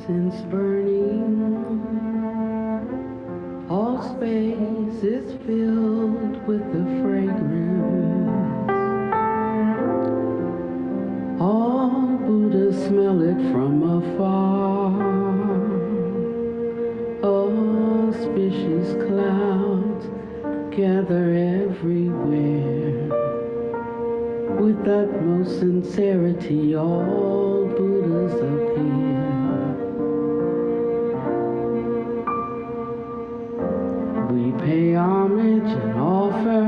Since burning, all space is filled with the fragrance. All Buddhas smell it from afar. Auspicious clouds gather everywhere. With utmost sincerity, all Buddhas appear. We pay homage and offer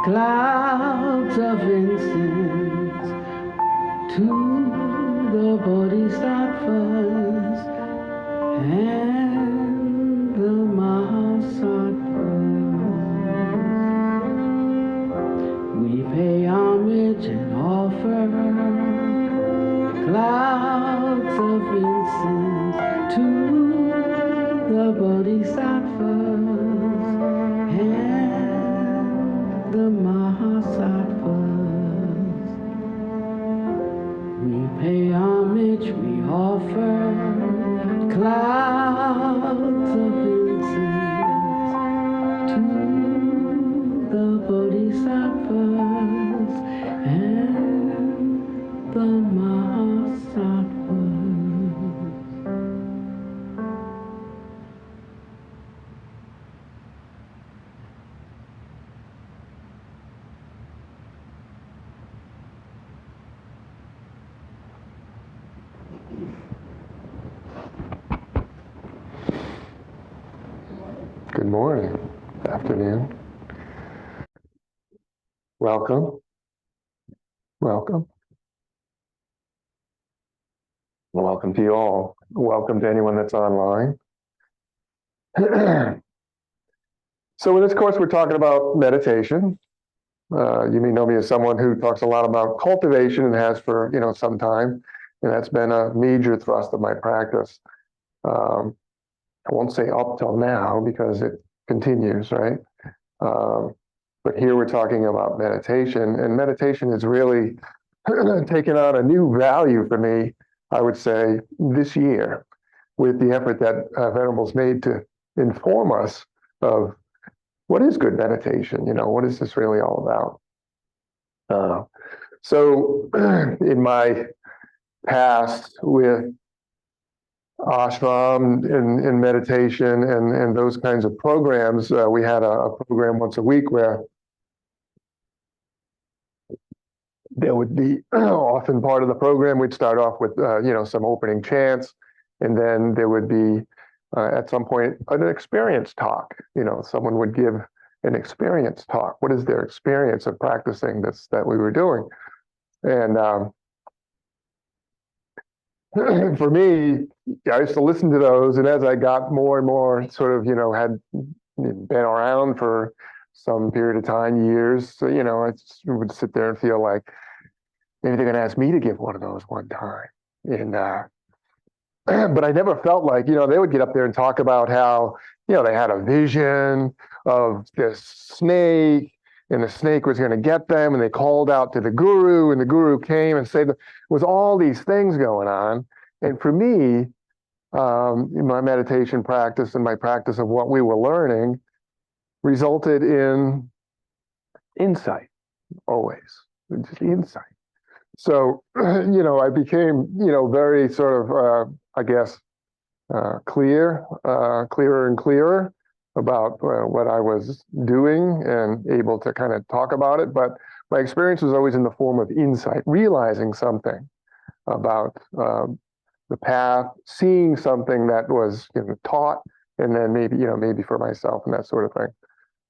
clouds of incense to the Bodhisattvas and the Mahasattvas. We pay homage and offer clouds of incense to the Bodhisattvas and the Mahasattvas. We pay homage, we offer clouds of incense to the Bodhisattvas and the Mahasattvas. Good morning, afternoon. Welcome. Welcome. Welcome to you all. Welcome to anyone that's online. So in this course, we're talking about meditation. You may know me as someone who talks a lot about cultivation and has for some time, and that's been a major thrust of my practice. I won't say up till now because it continues, right? But here we're talking about meditation, and meditation is really taken on a new value for me, I would say, this year, with the effort that Venerable's made to inform us of what is good meditation, what is this really all about? So in my past with ashram in meditation and those kinds of programs, we had a program once a week where there would be often part of the program, we'd start off with some opening chants, and then there would be at some point an experience talk. Someone would give an experience talk. What is their experience of practicing this that we were doing? And for me, I used to listen to those, and as I got more and more sort of, had been around for some period of time, years, I just would sit there and feel like maybe they're going to ask me to give one of those one time. And but I never felt like, they would get up there and talk about how, they had a vision of this snake, and the snake was going to get them, and they called out to the guru, and the guru came and saved them. It was all these things going on. And for me, in my meditation practice and my practice of what we were learning resulted in insight, always, just insight. So, I became, very sort of, I guess, clearer and clearer about what I was doing and able to kind of talk about it. But my experience was always in the form of insight, realizing something about the path, seeing something that was taught, and then maybe for myself and that sort of thing.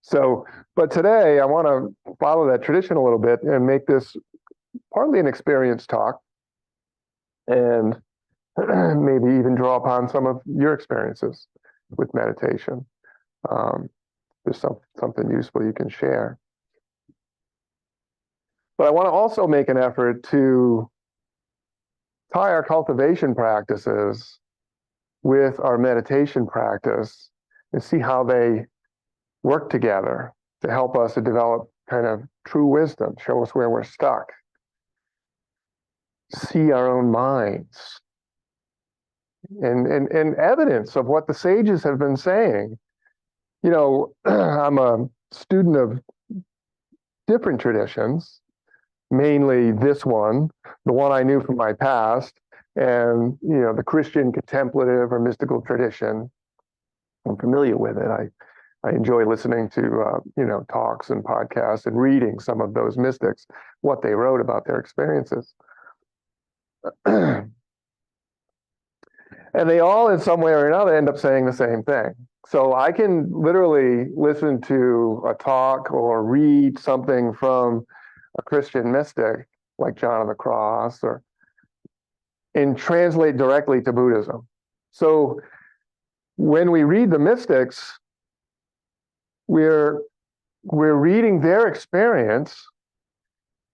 So, but today I want to follow that tradition a little bit and make this partly an experience talk, and maybe even draw upon some of your experiences with meditation. There's something useful you can share. But I want to also make an effort to tie our cultivation practices with our meditation practice and see how they work together to help us to develop kind of true wisdom, show us where we're stuck, see our own minds, and evidence of what the sages have been saying. You know, I'm a student of different traditions, mainly this one, the one I knew from my past, and the Christian contemplative or mystical tradition. I'm familiar with it. I enjoy listening to talks and podcasts and reading some of those mystics, what they wrote about their experiences. And they all, in some way or another, end up saying the same thing. So I can literally listen to a talk or read something from a Christian mystic like John of the Cross, and translate directly to Buddhism. So when we read the mystics, we're reading their experience.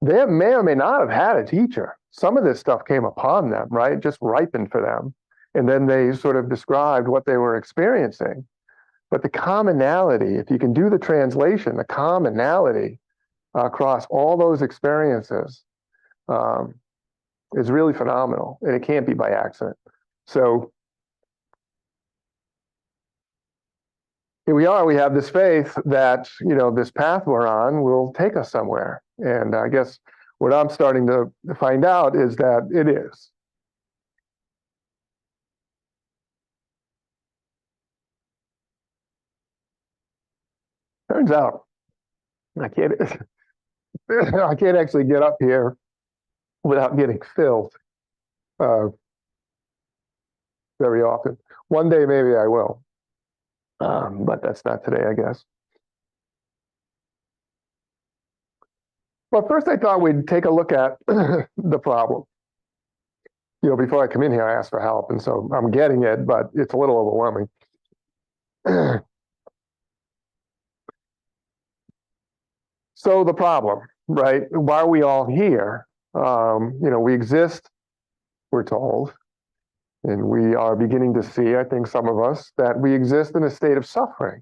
They may or may not have had a teacher. Some of this stuff came upon them, right? Just ripened for them. And then they sort of described what they were experiencing. But the commonality, if you can do the translation, the commonality across all those experiences is really phenomenal. And it can't be by accident. So here we are, we have this faith that, this path we're on will take us somewhere. And I guess what I'm starting to find out is that it is. Turns out I can't I can't actually get up here without getting filled very often. One day maybe I will, but that's not today, I guess. Well, first I thought we'd take a look at the problem. Before I come in here, I asked for help, and so I'm getting it, but it's a little overwhelming. So the problem, right? Why are we all here? We exist, we're told, and we are beginning to see, I think some of us, that we exist in a state of suffering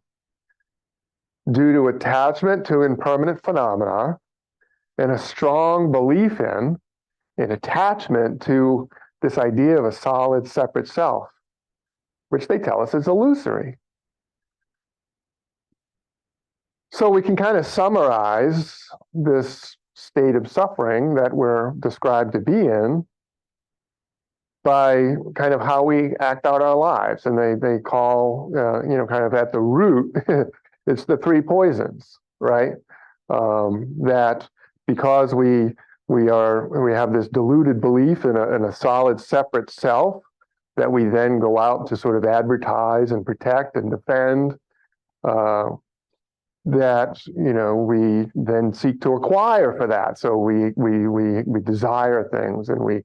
due to attachment to impermanent phenomena and a strong belief in an attachment to this idea of a solid, separate self, which they tell us is illusory. So we can kind of summarize this state of suffering that we're described to be in by kind of how we act out our lives. And they call, kind of at the root, it's the three poisons, right? That because we have this deluded belief in a solid, separate self that we then go out to sort of advertise and protect and defend, that we then seek to acquire for that. So we desire things, and we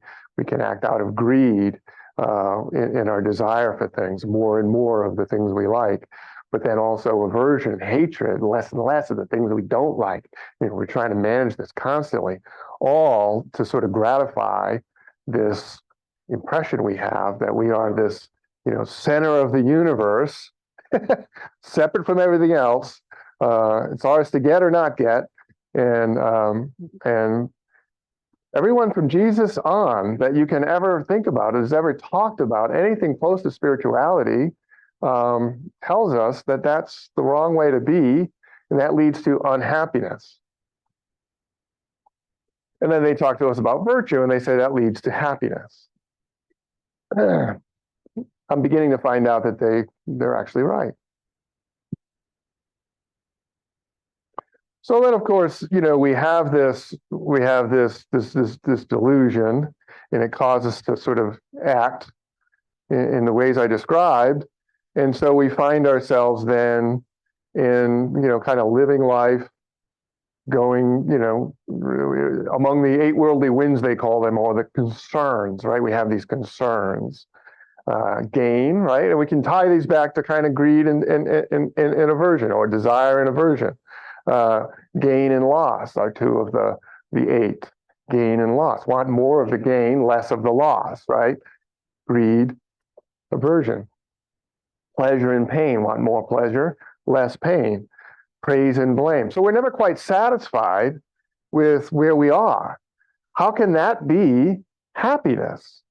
can act out of greed in our desire for things, more and more of the things we like, but then also aversion, hatred, less and less of the things we don't like. We're trying to manage this constantly, all to sort of gratify this impression we have that we are this center of the universe, separate from everything else. It's ours to get or not get, and everyone from Jesus on that you can ever think about, has ever talked about anything close to spirituality, tells us that that's the wrong way to be, and that leads to unhappiness. And then they talk to us about virtue, and they say that leads to happiness. I'm beginning to find out that they're actually right. So then, of course, we have this delusion, and it causes us to sort of act in the ways I described. And so we find ourselves then in, kind of living life, going, among the eight worldly winds, they call them, or the concerns, right? We have these concerns, gain, right? And we can tie these back to kind of greed and aversion, or desire and aversion. Gain and loss are two of the eight. Gain and loss. Want more of the gain, less of the loss, right? Greed, aversion. Pleasure and pain. Want more pleasure, less pain. Praise and blame. So we're never quite satisfied with where we are. How can that be happiness?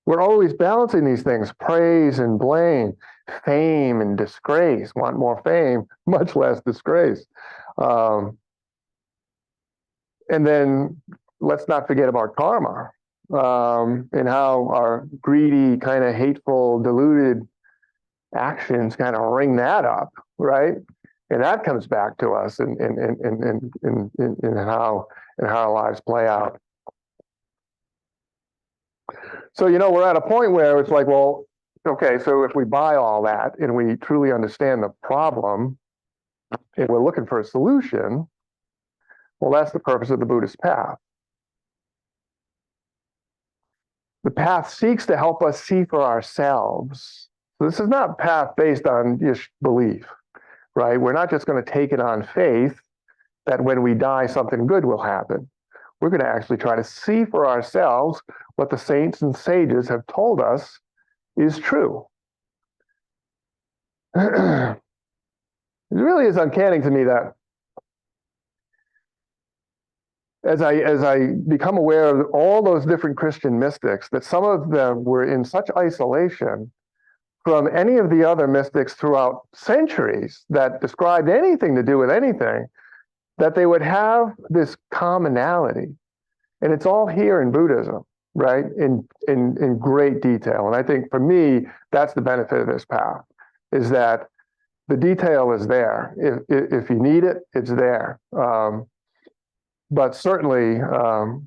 we're always balancing these things, praise and blame, fame and disgrace. Want more fame, much less disgrace. And then let's not forget about karma, and how our greedy, kind of hateful, deluded actions kind of ring that up, right? And that comes back to us in how our lives play out. So, we're at a point where it's like, well, okay, so if we buy all that and we truly understand the problem and we're looking for a solution, well, that's the purpose of the Buddhist path. The path seeks to help us see for ourselves. So this is not a path based on just belief, right? We're not just going to take it on faith that when we die, something good will happen. We're going to actually try to see for ourselves what the saints and sages have told us is true. It really is uncanny to me that as I become aware of all those different Christian mystics, that some of them were in such isolation from any of the other mystics throughout centuries that described anything to do with anything, that they would have this commonality. And it's all here in Buddhism, right? In great detail. And I think for me, that's the benefit of this path, is that the detail is there. If you need it, it's there. But certainly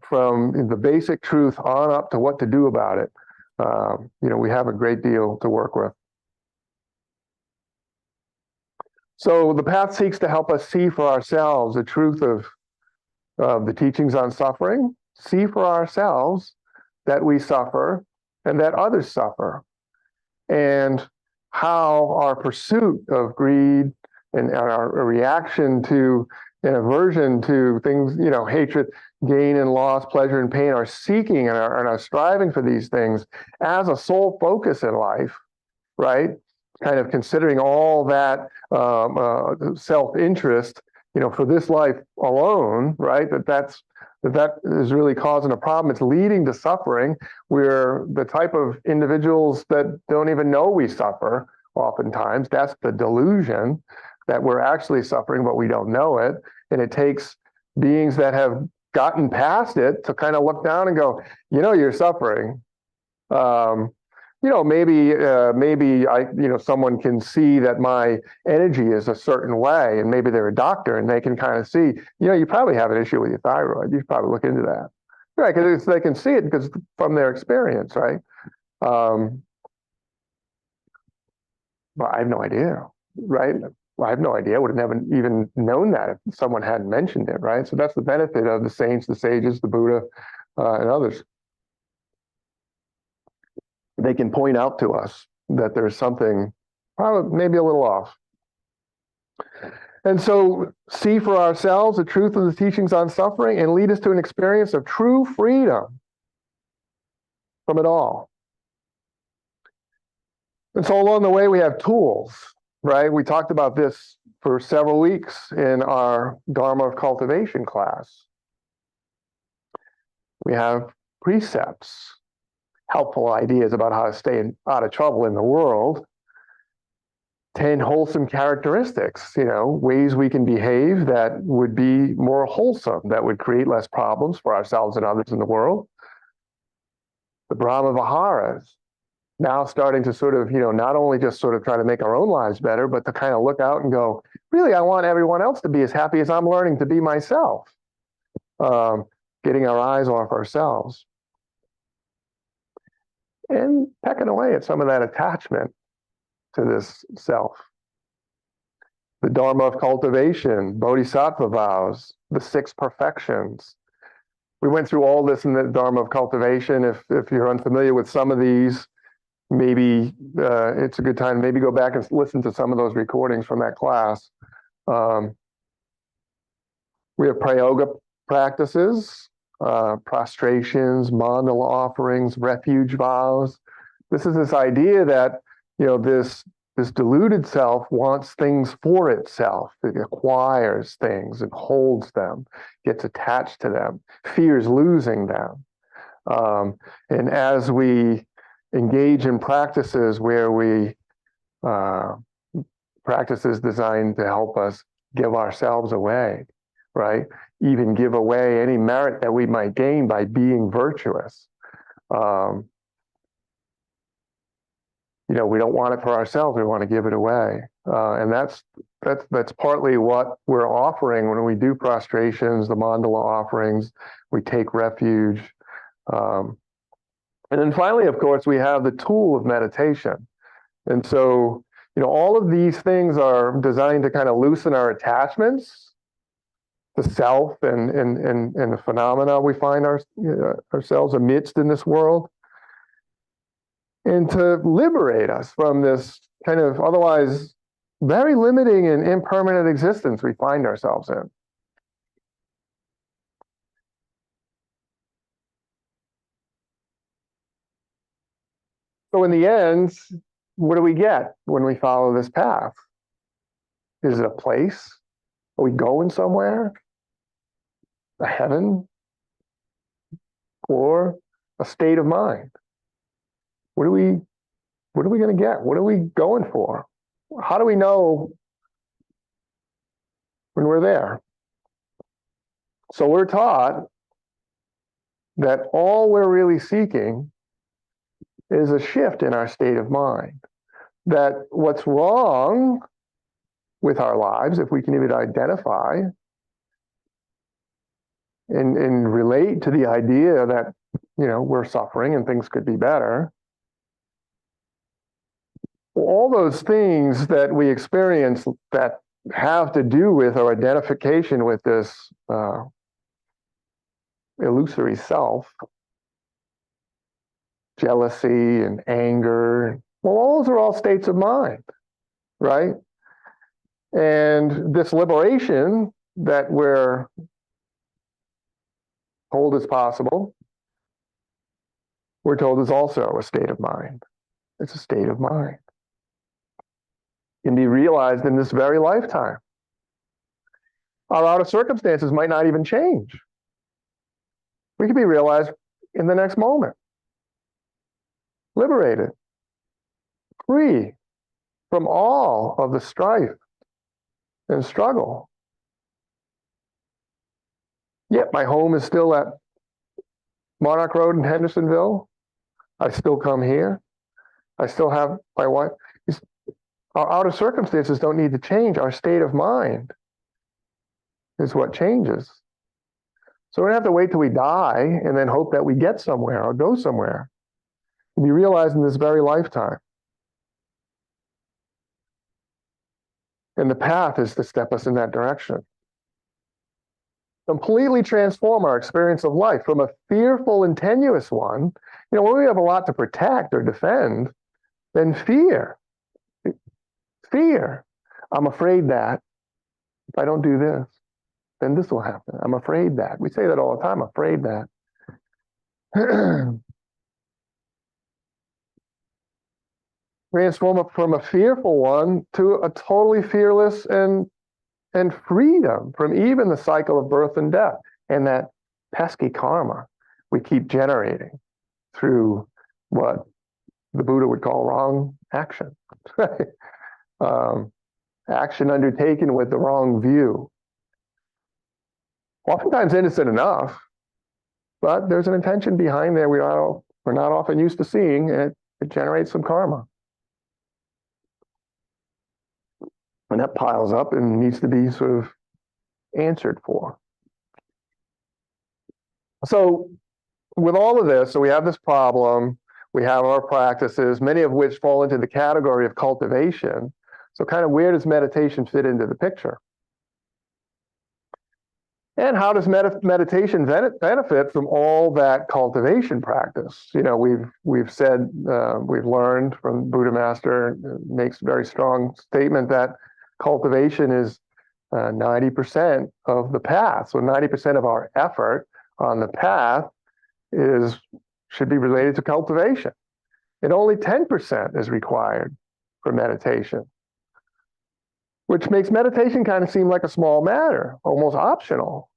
from the basic truth on up to what to do about it, we have a great deal to work with. So the path seeks to help us see for ourselves the truth of the teachings on suffering, see for ourselves that we suffer and that others suffer, and how our pursuit of greed and our reaction to and aversion to things, hatred, gain and loss, pleasure and pain, are seeking and are striving for these things as a sole focus in life, right? Kind of considering all that self-interest, for this life alone, right? That is really causing a problem. It's leading to suffering. We're the type of individuals that don't even know we suffer oftentimes. That's the delusion, that we're actually suffering, but we don't know it. And it takes beings that have gotten past it to kind of look down and go, you're suffering. Maybe someone can see that my energy is a certain way, and maybe they're a doctor and they can kind of see, you probably have an issue with your thyroid. You should probably look into that, right? Because they can see it because from their experience, right? But I have no idea, right? I have no idea. I would have never even known that if someone hadn't mentioned it, right? So that's the benefit of the saints, the sages, the Buddha, and others. They can point out to us that there's something probably maybe a little off. And so see for ourselves the truth of the teachings on suffering and lead us to an experience of true freedom from it all. And so along the way, we have tools, right? We talked about this for several weeks in our Dharma of Cultivation class. We have precepts, helpful ideas about how to stay out of trouble in the world. 10 wholesome characteristics, ways we can behave that would be more wholesome, that would create less problems for ourselves and others in the world. The Brahma Viharas, now starting to sort of, not only just sort of try to make our own lives better, but to kind of look out and go, really, I want everyone else to be as happy as I'm learning to be myself. Getting our eyes off ourselves. And pecking away at some of that attachment to this self. The Dharma of Cultivation, Bodhisattva vows, the 6 perfections. We went through all this in the Dharma of Cultivation. If you're unfamiliar with some of these, maybe it's a good time to maybe go back and listen to some of those recordings from that class. We have prayoga practices, prostrations, mandala offerings, refuge vows. This is this idea that, this deluded self wants things for itself. It acquires things and holds them, gets attached to them, fears losing them. And as we engage in practices where we practices designed to help us give ourselves away, right? Even give away any merit that we might gain by being virtuous. You know, we don't want it for ourselves, we want to give it away. And that's partly what we're offering when we do prostrations, the mandala offerings, we take refuge. And then finally, of course, we have the tool of meditation. And so, you know, all of these things are designed to kind of loosen our attachments to self and the phenomena we find ourselves amidst in this world, and to liberate us from this kind of otherwise very limiting and impermanent existence we find ourselves in. So in the end, what do we get when we follow this path? Is it a place? Are we going somewhere? A heaven? Or a state of mind? What are we going to get? What are we going for? How do we know when we're there? So we're taught that all we're really seeking is a shift in our state of mind. That what's wrong with our lives, if we can even identify and relate to the idea that, you know, we're suffering and things could be better, all those things that we experience that have to do with our identification with this illusory self, jealousy and anger, well, those are all states of mind, right? And this liberation that we're told is possible, we're told is also a state of mind. It's a state of mind. Can be realized in this very lifetime. Our outer circumstances might not even change. We could be realized in the next moment. Liberated. Free from all of the strife and struggle. Yet my home is still at Monarch Road in Hendersonville. I still come here. I still have my wife. Our outer circumstances don't need to change. Our state of mind is what changes. So we don't have to wait till we die and then hope that we get somewhere or go somewhere. To be realized in this very lifetime. And the path is to step us in that direction. Completely transform our experience of life from a fearful and tenuous one, you know, when we have a lot to protect or defend, then fear. Fear. I'm afraid that if I don't do this, then this will happen. I'm afraid that. We say that all the time, afraid that. Transform from a fearful one to a totally fearless and freedom from even the cycle of birth and death and that pesky karma we keep generating through what the Buddha would call wrong action. Action undertaken with the wrong view. Oftentimes innocent enough, but there's an intention behind there we're not often used to seeing, and it generates some karma. And that piles up and needs to be sort of answered for. So with all of this, so we have this problem, we have our practices, many of which fall into the category of cultivation. So kind of where does meditation fit into the picture? And how does meditation benefit from all that cultivation practice? You know, we've said, we've learned from Buddha Master, makes a very strong statement that cultivation is 90% of the path. So 90% of our effort on the path should be related to cultivation. And only 10% is required for meditation, which makes meditation kind of seem like a small matter, almost optional.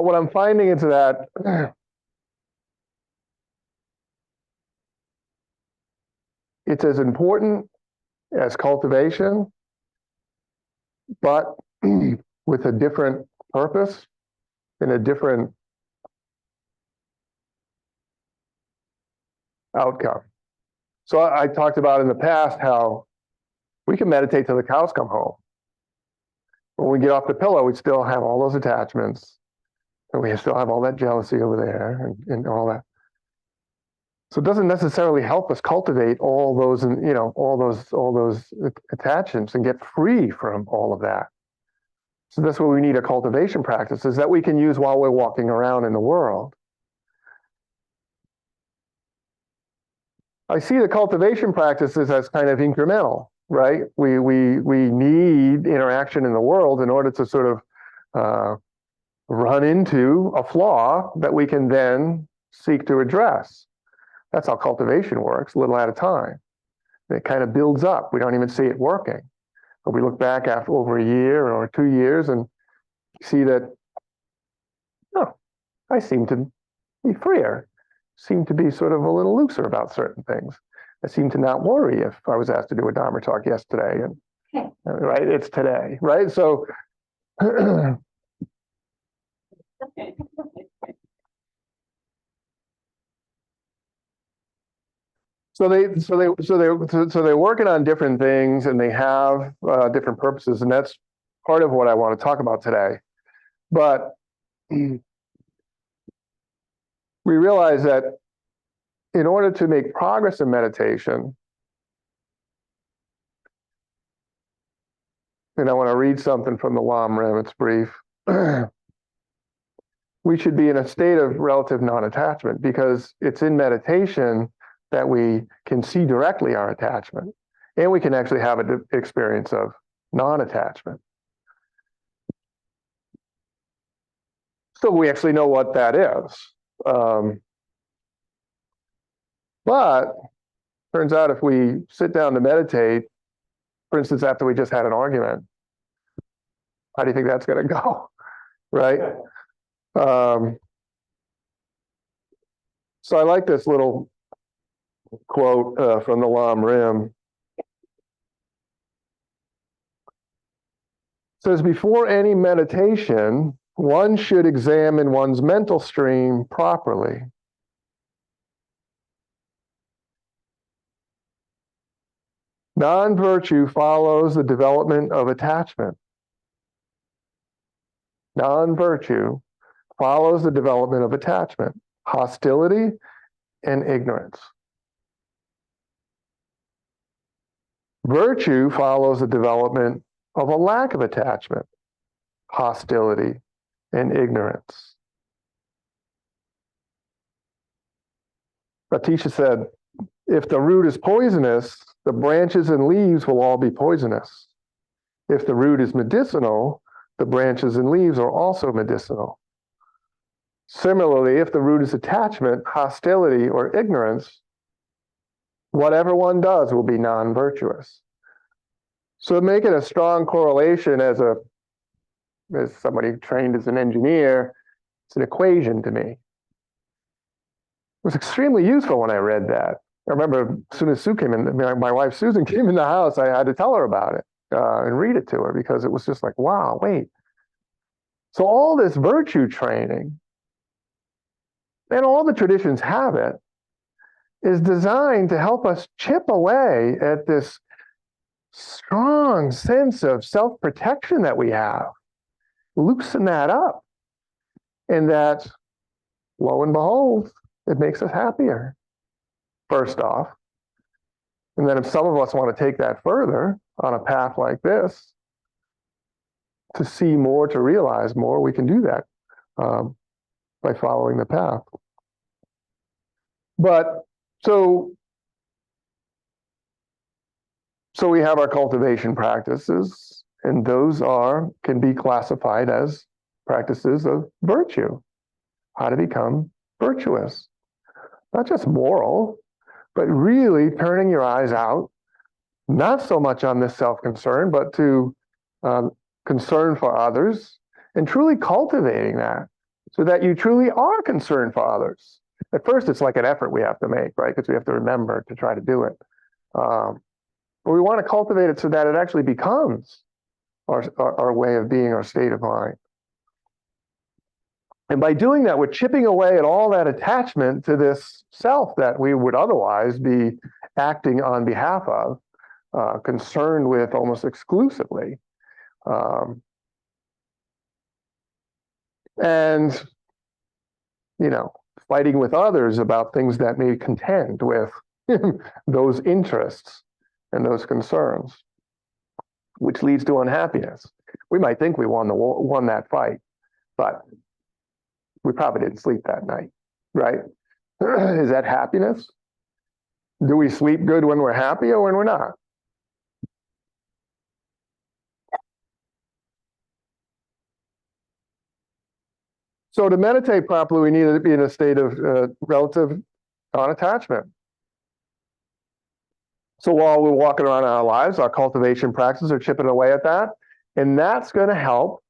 But what I'm finding is that it's as important as cultivation, but with a different purpose and a different outcome. So I talked about in the past how we can meditate till the cows come home. When we get off the pillow, we still have all those attachments, and we still have all that jealousy over there and all that. So it doesn't necessarily help us cultivate all those, and all those attachments and get free from all of that. So that's what we need a cultivation practice is that we can use while we're walking around in the world. I see the cultivation practices as kind of incremental, right? We need interaction in the world in order to sort of run into a flaw that we can then seek to address. That's how cultivation works, a little at a time. It kind of builds up. We don't even see it working. But we look back after over a year or 2 years and see that, oh, I seem to be freer, seem to be sort of a little looser about certain things. I seem to not worry if I was asked to do a Dharma talk yesterday, and right, it's today, right? So So they're working on different things, and they have different purposes, and that's part of what I want to talk about today. But we realize that in order to make progress in meditation, and I want to read something from the Lam Rim, it's brief. We should be in a state of relative non-attachment, because it's in meditation that we can see directly our attachment, and we can actually have an experience of non-attachment. So we actually know what that is. But turns out if we sit down to meditate, for instance, after we just had an argument, how do you think that's going to go? Right? So I like this little quote from the Lam Rim. It says, before any meditation, one should examine one's mental stream properly. Non-virtue follows the development of attachment. Non-virtue follows the development of attachment, hostility, and ignorance. Virtue follows the development of a lack of attachment, hostility, and ignorance. Atisha said, if the root is poisonous, the branches and leaves will all be poisonous. If the root is medicinal, the branches and leaves are also medicinal. Similarly, if the root is attachment, hostility, or ignorance, whatever one does will be non-virtuous. So making a strong correlation as somebody trained as an engineer, it's an equation to me. It was extremely useful when I read that. I remember as soon as Sue came in, my wife Susan came in the house, I had to tell her about it and read it to her, because it was just like, wow, wait. So all this virtue training, and all the traditions have it, is designed to help us chip away at this strong sense of self-protection that we have, loosen that up, and that, lo and behold, it makes us happier, first off. And then if some of us want to take that further on a path like this, to see more, to realize more, we can do that by following the path. But so we have our cultivation practices, and those can be classified as practices of virtue, how to become virtuous. Not just moral, but really turning your eyes out, not so much on this self-concern, but to concern for others, and truly cultivating that. so that you truly are concerned for others. At first, it's like an effort we have to make, right? Because we have to remember to try to do it. But we want to cultivate it so that it actually becomes our way of being, our state of mind. And by doing that, we're chipping away at all that attachment to this self that we would otherwise be acting on behalf of, concerned with almost exclusively. And, fighting with others about things that may contend with those interests and those concerns, which leads to unhappiness. We might think we won that fight, but we probably didn't sleep that night, right? Is that happiness? Do we sleep good when we're happy or when we're not? So to meditate properly, we need to be in a state of relative non-attachment. So while we're walking around our lives, our cultivation practices are chipping away at that. And that's going to help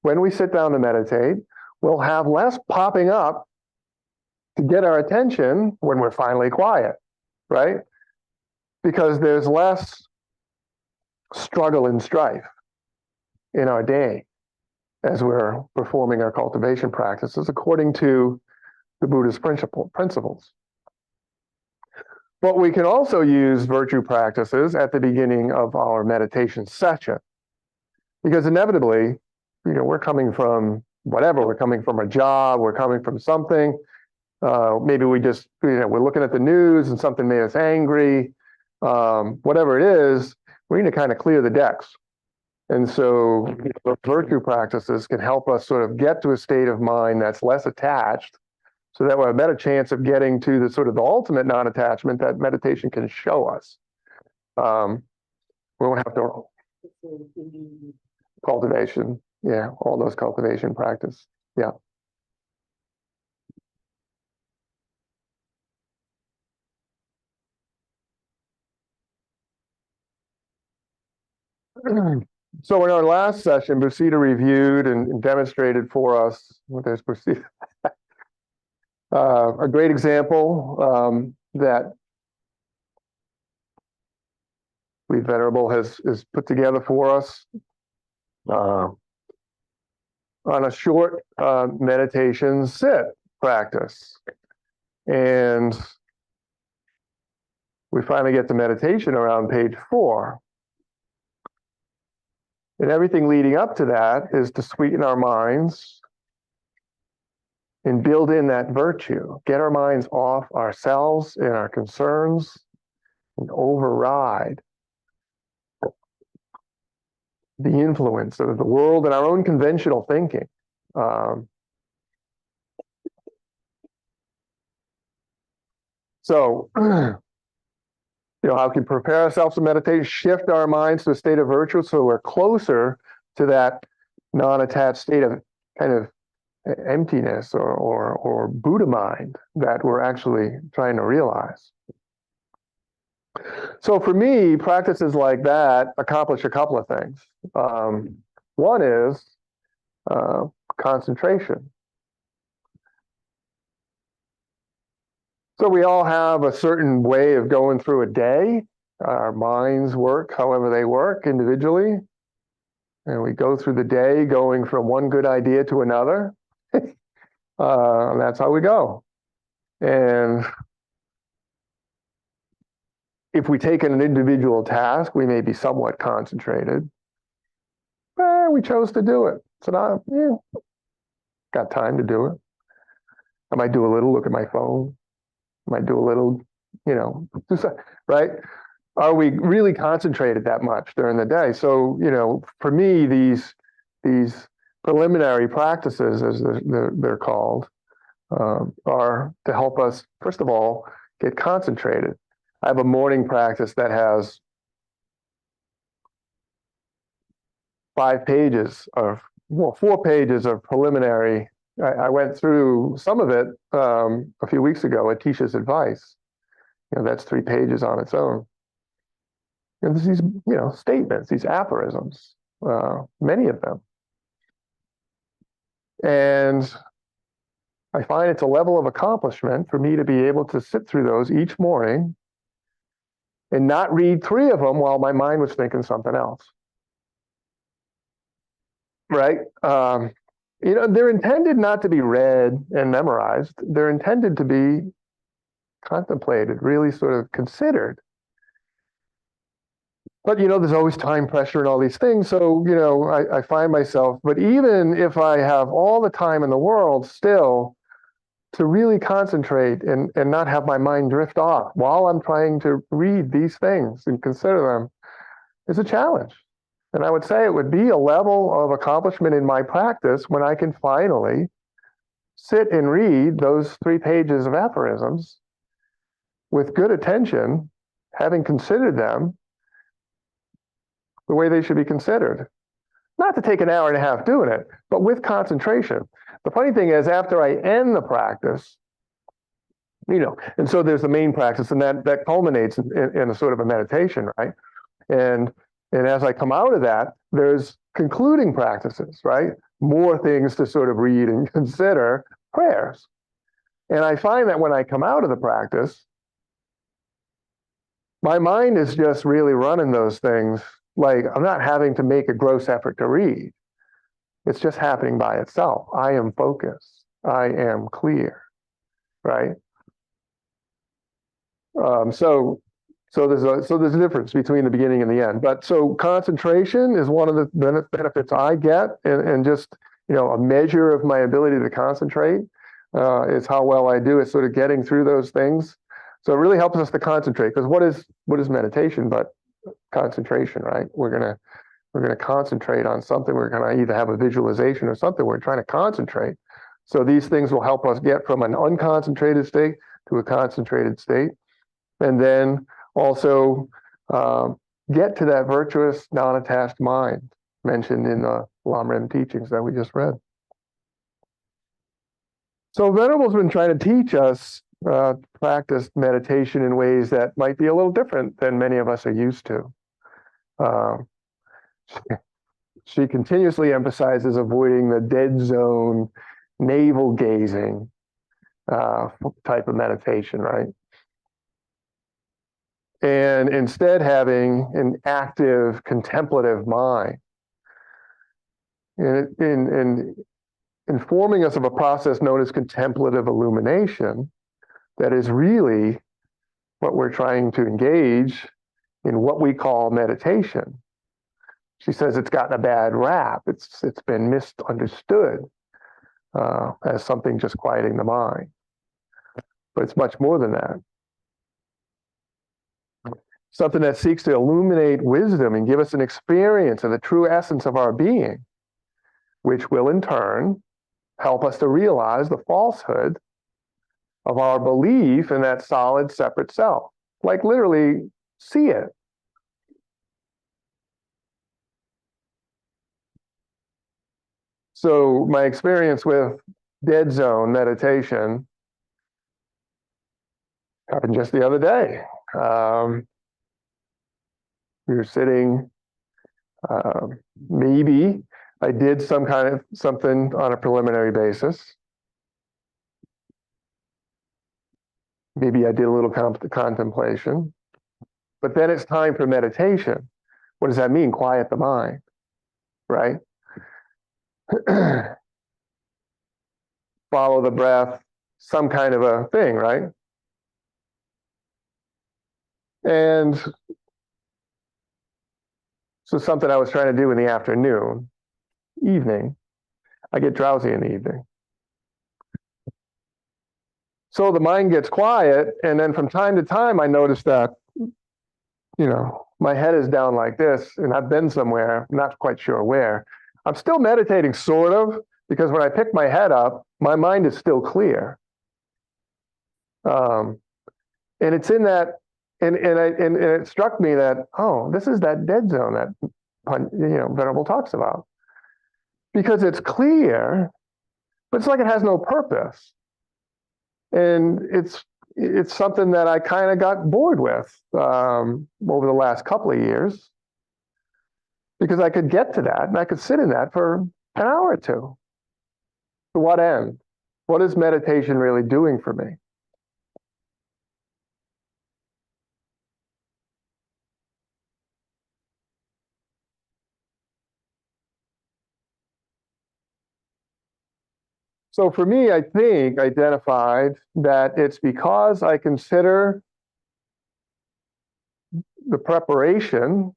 when we sit down to meditate. We'll have less popping up to get our attention when we're finally quiet, right? Because there's less struggle and strife in our day as we're performing our cultivation practices according to the Buddhist principles. But we can also use virtue practices at the beginning of our meditation session, because inevitably, we're coming from whatever, we're coming from a job, we're coming from something. Maybe we just, we're looking at the news and something made us angry. Whatever it is, we need to kind of clear the decks. And so virtue practices can help us sort of get to a state of mind that's less attached, so that we have a better chance of getting to the sort of the ultimate non-attachment that meditation can show us. We won't have to cultivation, all those cultivation practice, So in our last session, Busita reviewed and demonstrated for us, there's Busita, a great example that Lee Venerable has put together for us on a short meditation sit practice. And we finally get to meditation around page 4. And everything leading up to that is to sweeten our minds and build in that virtue, get our minds off ourselves and our concerns and override the influence of the world and our own conventional thinking. So, how can we prepare ourselves to meditate, shift our minds to a state of virtue so we're closer to that non-attached state of kind of emptiness or Buddha mind that we're actually trying to realize. So for me, practices like that accomplish a couple of things. One is concentration. So we all have a certain way of going through a day. Our minds work however they work individually. And we go through the day going from one good idea to another. And that's how we go. And if we take an individual task, we may be somewhat concentrated. We chose to do it. So now, got time to do it. I might do a little, look at my phone. I might do a little, right? Are we really concentrated that much during the day? So, for me, these preliminary practices, as they're called, are to help us, first of all, get concentrated. I have a morning practice that has 4 pages of preliminary. I went through some of it a few weeks ago at Tisha's advice. That's 3 pages on its own. And there's these, statements, these aphorisms, many of them. And I find it's a level of accomplishment for me to be able to sit through those each morning and not read 3 of them while my mind was thinking something else. Right? They're intended not to be read and memorized. They're intended to be contemplated, really sort of considered. But, there's always time pressure and all these things. So, I find myself, but even if I have all the time in the world still to really concentrate and not have my mind drift off while I'm trying to read these things and consider them is a challenge. And I would say it would be a level of accomplishment in my practice when I can finally sit and read those 3 pages of aphorisms with good attention, having considered them the way they should be considered. Not to take an hour and a half doing it, but with concentration. The funny thing is, after I end the practice, and so there's the main practice, and that culminates in a sort of a meditation, right? And as I come out of that, there's concluding practices, right? More things to sort of read and consider, prayers. And I find that when I come out of the practice, my mind is just really running those things. Like, I'm not having to make a gross effort to read. It's just happening by itself. I am focused. I am clear, right? So there's a difference between the beginning and the end. But so concentration is one of the benefits I get, and just a measure of my ability to concentrate is how well I do at sort of getting through those things. So it really helps us to concentrate, because what is meditation but concentration, right? We're gonna concentrate on something. We're gonna either have a visualization or something. We're trying to concentrate. So these things will help us get from an unconcentrated state to a concentrated state, and then also get to that virtuous, non-attached mind mentioned in the Lamrim teachings that we just read. So Venerable's been trying to teach us practice meditation in ways that might be a little different than many of us are used to. She continuously emphasizes avoiding the dead zone, navel gazing type of meditation, right? And instead having an active, contemplative mind. In informing us of a process known as contemplative illumination, that is really what we're trying to engage in what we call meditation. She says it's gotten a bad rap. It's been misunderstood as something just quieting the mind. But it's much more than that. Something that seeks to illuminate wisdom and give us an experience of the true essence of our being, which will in turn help us to realize the falsehood of our belief in that solid, separate self. Like literally see it. So my experience with dead zone meditation happened just the other day. We were sitting, maybe I did something on a preliminary basis. Maybe I did a little contemplation, but then it's time for meditation. What does that mean? Quiet the mind, right? Follow the breath, some kind of a thing, right? And so something I was trying to do in the afternoon, evening, I get drowsy in the evening. So the mind gets quiet, and then from time to time, I notice that, my head is down like this, and I've been somewhere, not quite sure where. I'm still meditating, sort of, because when I pick my head up, my mind is still clear. And it's in that, and it struck me that, oh, this is that dead zone that Venerable talks about, because it's clear, but it's like it has no purpose. And it's something that I kind of got bored with over the last couple of years, because I could get to that and I could sit in that for an hour or two. To what end? What is meditation really doing for me? So for me, I think identified that it's because I consider the preparation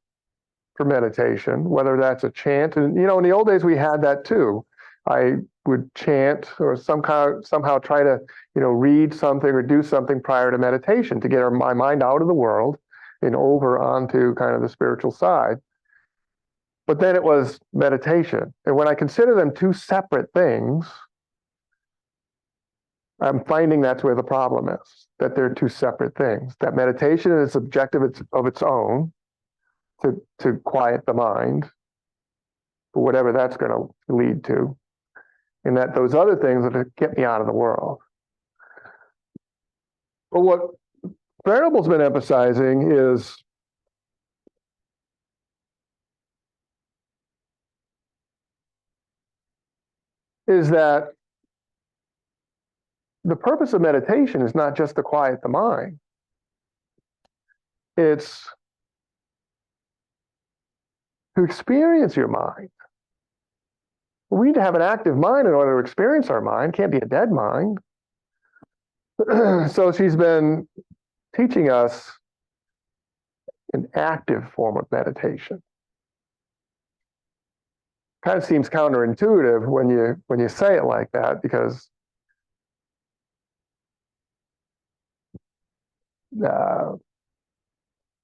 for meditation, whether that's a chant, and in the old days we had that too. I would chant or somehow try to read something or do something prior to meditation to get my mind out of the world and over onto kind of the spiritual side. But then it was meditation, and when I consider them two separate things, I'm finding that's where the problem is, that they're two separate things. That meditation is objective of its own to quiet the mind, for whatever that's going to lead to, and that those other things are to get me out of the world. But what Venerable's been emphasizing is that the purpose of meditation is not just to quiet the mind. It's to experience your mind. We need to have an active mind in order to experience our mind. It can't be a dead mind. So she's been teaching us an active form of meditation. Kind of seems counterintuitive when you say it like that, because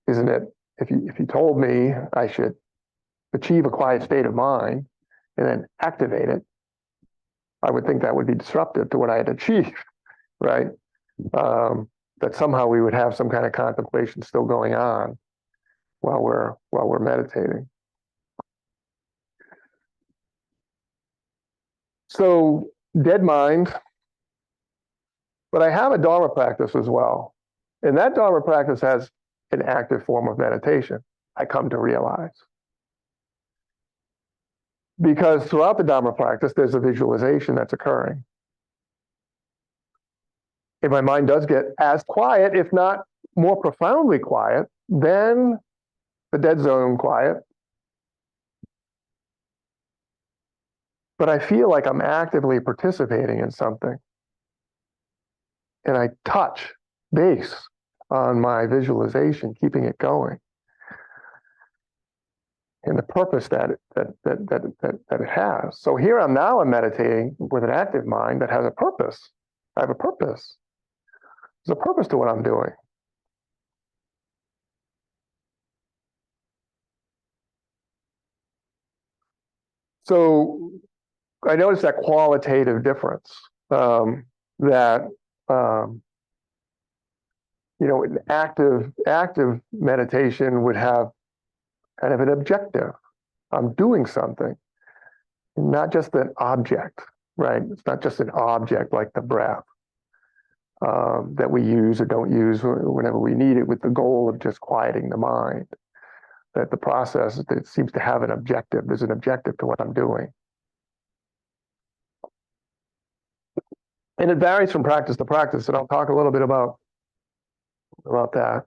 isn't it, if you told me I should achieve a quiet state of mind and then activate it, I would think that would be disruptive to what I had achieved, right? That somehow we would have some kind of contemplation still going on while we're meditating. So dead mind, but I have a Dharma practice as well. And that Dharma practice has an active form of meditation, I come to realize. Because throughout the Dharma practice, there's a visualization that's occurring. If my mind does get as quiet, if not more profoundly quiet, than the dead zone quiet, but I feel like I'm actively participating in something. And I touch base on my visualization, keeping it going. And the purpose that it has. So here I'm meditating with an active mind that has a purpose. I have a purpose. There's a purpose to what I'm doing. So I noticed that qualitative difference, that an active meditation would have kind of an objective. I'm doing something, not just an object, right? It's not just an object like the breath that we use or don't use whenever we need it, with the goal of just quieting the mind. That the process, it seems to have an objective. There's an objective to what I'm doing. And it varies from practice to practice, and I'll talk a little bit about that.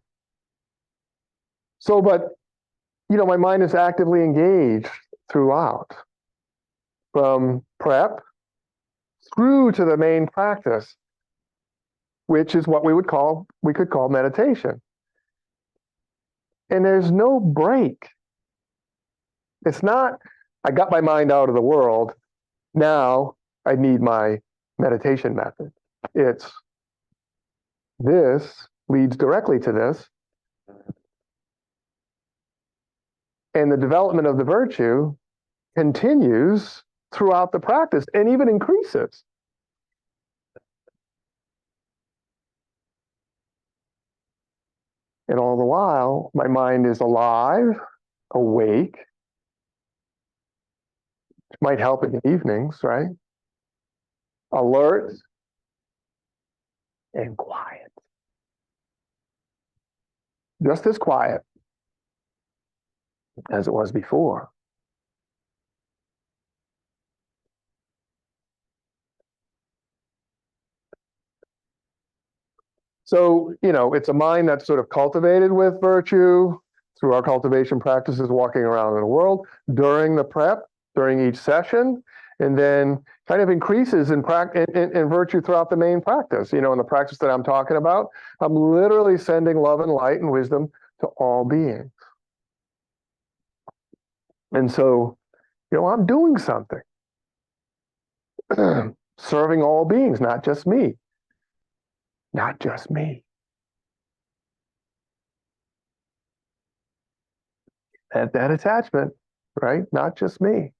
So, but my mind is actively engaged throughout, from prep through to the main practice, which is what we could call meditation. And there's no break. It's not, I got my mind out of the world, now I need my meditation method. It's, this leads directly to this. And the development of the virtue continues throughout the practice and even increases. And all the while, my mind is alive, awake, which might help in the evenings, right? Alert and quiet. Just as quiet as it was before. So, it's a mind that's sort of cultivated with virtue through our cultivation practices, walking around in the world during the prep, during each session, and then kind of increases in virtue throughout the main practice. In the practice that I'm talking about, I'm literally sending love and light and wisdom to all beings. And so, I'm doing something, serving all beings, not just me. Not just me. That attachment, right? Not just me.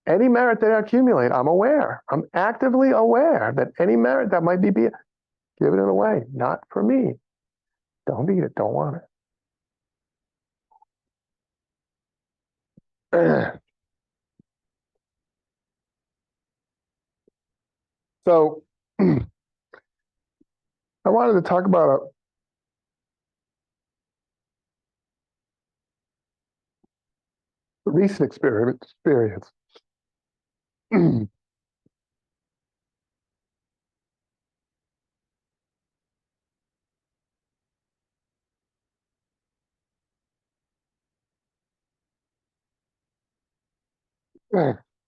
Any merit that I accumulate, I'm aware. I'm actively aware that any merit that might be giving it away, not for me. Don't need it, don't want it. So I wanted to talk about a recent experience.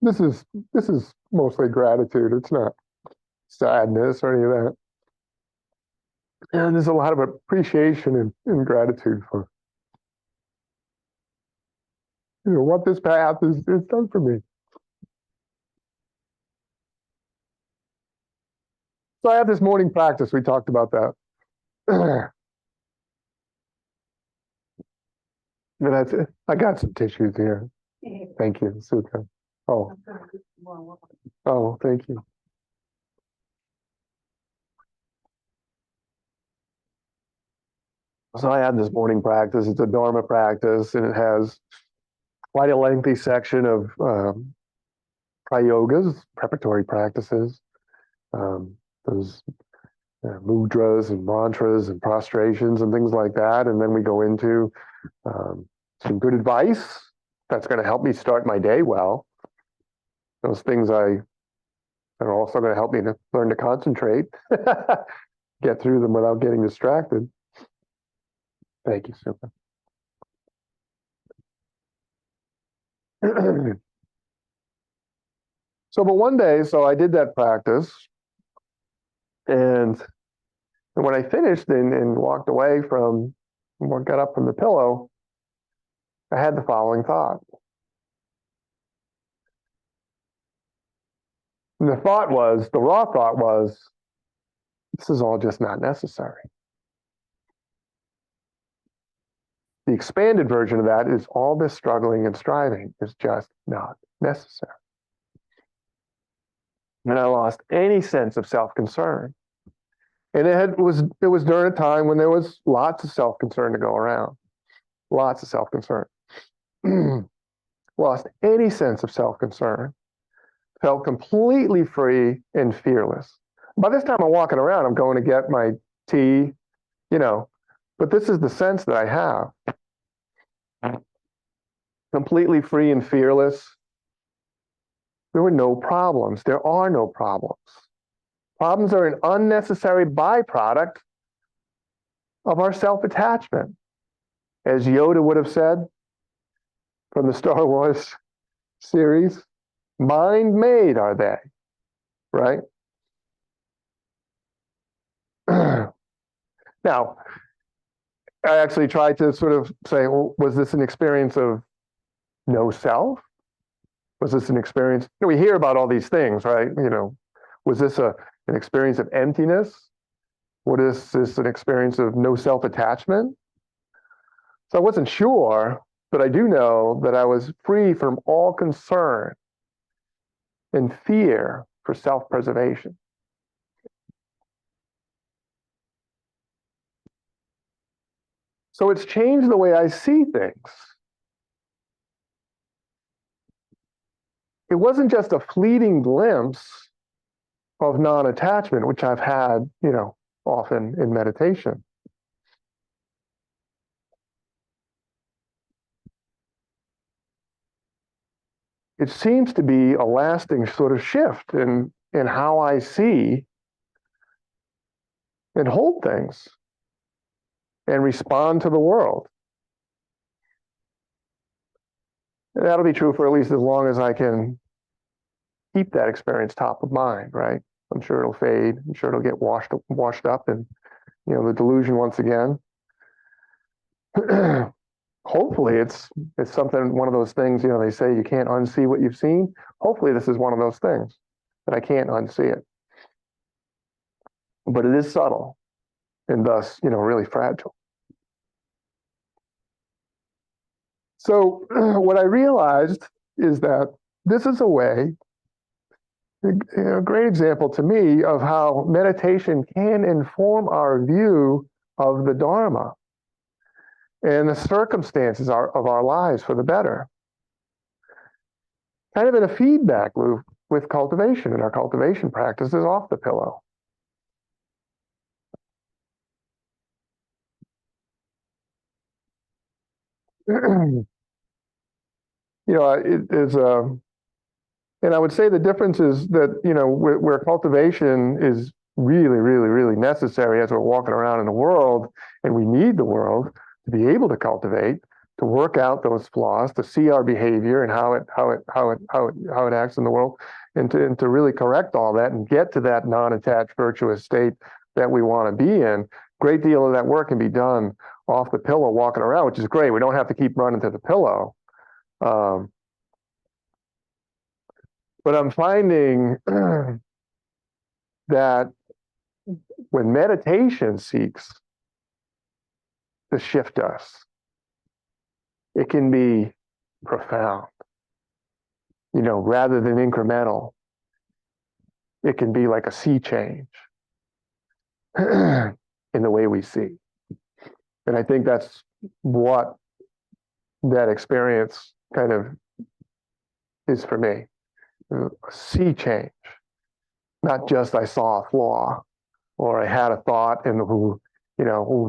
This is mostly gratitude. It's not sadness or any of that. And there's a lot of appreciation and gratitude for what this path is done for me. So I have this morning practice. We talked about that. And that's it. I got some tissues here. Thank you, Suka. Oh, thank you. So I have this morning practice. It's a Dharma practice, and it has quite a lengthy section of prayogas, preparatory practices, those mudras and mantras and prostrations and things like that. And then we go into some good advice that's going to help me start my day well. Those things that are also going to help me to learn to concentrate, get through them without getting distracted. Thank you, Super. But one day, I did that practice, and when I finished and walked away got up from the pillow, I had the following thought. And the raw thought was, this is all just not necessary. The expanded version of that is all this struggling and striving is just not necessary. And I lost any sense of self-concern. And it was during a time when there was lots of self-concern to go around. Lots of self-concern. Lost any sense of self-concern. Felt completely free and fearless. By this time I'm walking around, I'm going to get my tea, but this is the sense that I have. Completely free and fearless. There were no problems. There are no problems. Problems are an unnecessary byproduct of our self-attachment. As Yoda would have said from the Star Wars series, mind-made are they, right? Now, I actually tried to sort of say, well, was this an experience of no self? Was this an experience? We hear about all these things, right? Was this an experience of emptiness? Was this an experience of no self-attachment? So I wasn't sure, but I do know that I was free from all concern and fear for self-preservation. So it's changed the way I see things. It wasn't just a fleeting glimpse of non-attachment, which I've had, often in meditation. It seems to be a lasting sort of shift in how I see and hold things and respond to the world. And that'll be true for at least as long as I can keep that experience top of mind, right? I'm sure it'll fade. I'm sure it'll get washed up and, the delusion once again. Hopefully it's something, one of those things, they say you can't unsee what you've seen. Hopefully this is one of those things that I can't unsee it. But it is subtle and thus, really fragile. So what I realized is that this is a way, a great example to me of how meditation can inform our view of the Dharma and the circumstances of our lives for the better. Kind of in a feedback loop with cultivation, and our cultivation practices off the pillow. It is and I would say the difference is that, where cultivation is really, really, really necessary as we're walking around in the world, and we need the world to be able to cultivate, to work out those flaws, to see our behavior and how it acts in the world, and to really correct all that and get to that non-attached virtuous state that we want to be in. Great deal of that work can be done off the pillow, walking around, which is great. We don't have to keep running to the pillow. But I'm finding that when meditation seeks to shift us, it can be profound, rather than incremental. It can be like a sea change in the way we see. And I think that's what that experience kind of is for me. A sea change, not just I saw a flaw or I had a thought and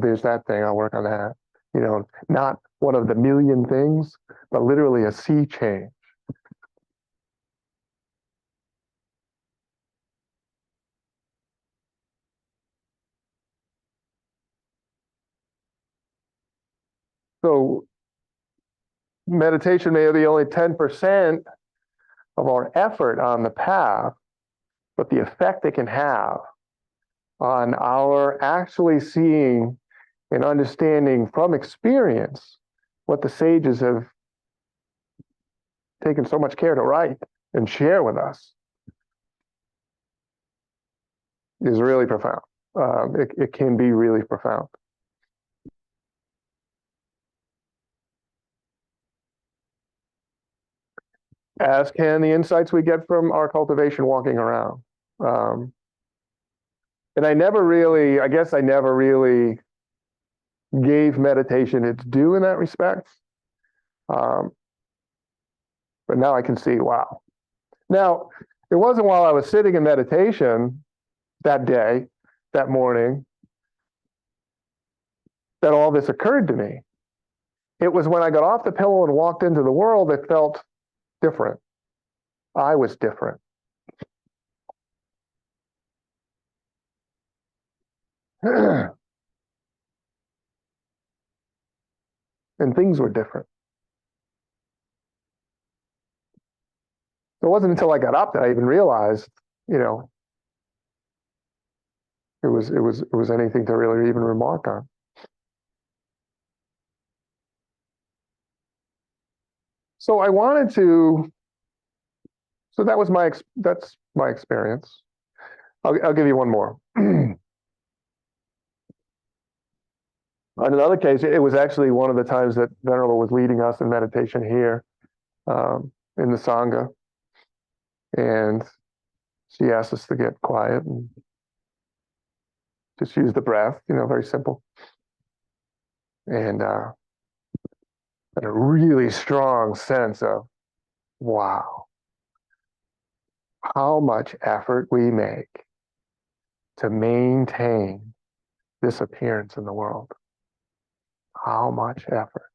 there's that thing, I'll work on that. Not one of the million things, but literally a sea change. So meditation may be only 10% of our effort on the path, but the effect it can have on our actually seeing and understanding from experience what the sages have taken so much care to write and share with us is really profound. It can be really profound. As can the insights we get from our cultivation walking around. And I guess I never really gave meditation its due in that respect. But now I can see, wow. Now, it wasn't while I was sitting in meditation that day, that morning, that all this occurred to me. It was when I got off the pillow and walked into the world that felt different. I was different. And things were different. It wasn't until I got up that I even realized, it was anything to really even remark on. So I wanted to. So that's my experience. I'll give you one more. On another case, it was actually one of the times that Venerable was leading us in meditation here in the Sangha. And she asked us to get quiet and just use the breath, very simple. And a really strong sense of, wow, how much effort we make to maintain this appearance in the world. How much effort.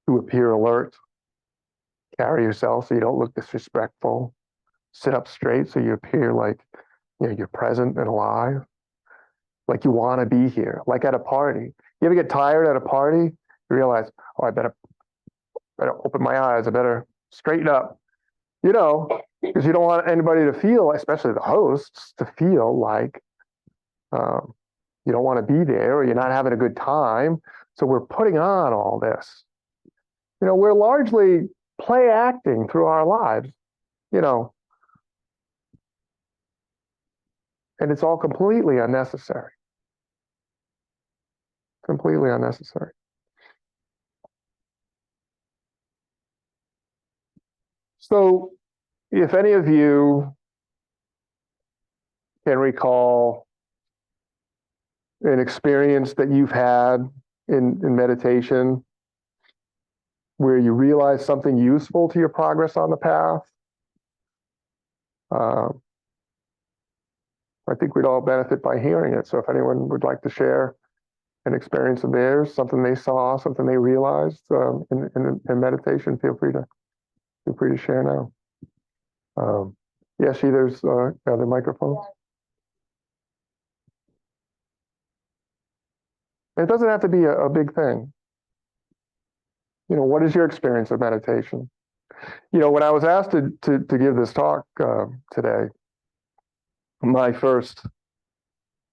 To appear alert, carry yourself so you don't look disrespectful, sit up straight so you appear like, you're present and alive, like you want to be here, like at a party. You ever get tired at a party? You realize, oh, I better open my eyes. I better straighten up, because you don't want anybody to feel, especially the hosts, to feel like you don't want to be there or you're not having a good time. So we're putting on all this. We're largely play acting through our lives, and it's all completely unnecessary. Completely unnecessary. So if any of you can recall an experience that you've had in meditation where you realize something useful to your progress on the path, I think we'd all benefit by hearing it. So if anyone would like to share an experience of theirs, something they saw, something they realized in meditation, feel free to share now. Yeshi, there's other microphones. It doesn't have to be a big thing. What is your experience of meditation? When I was asked to give this talk today, my first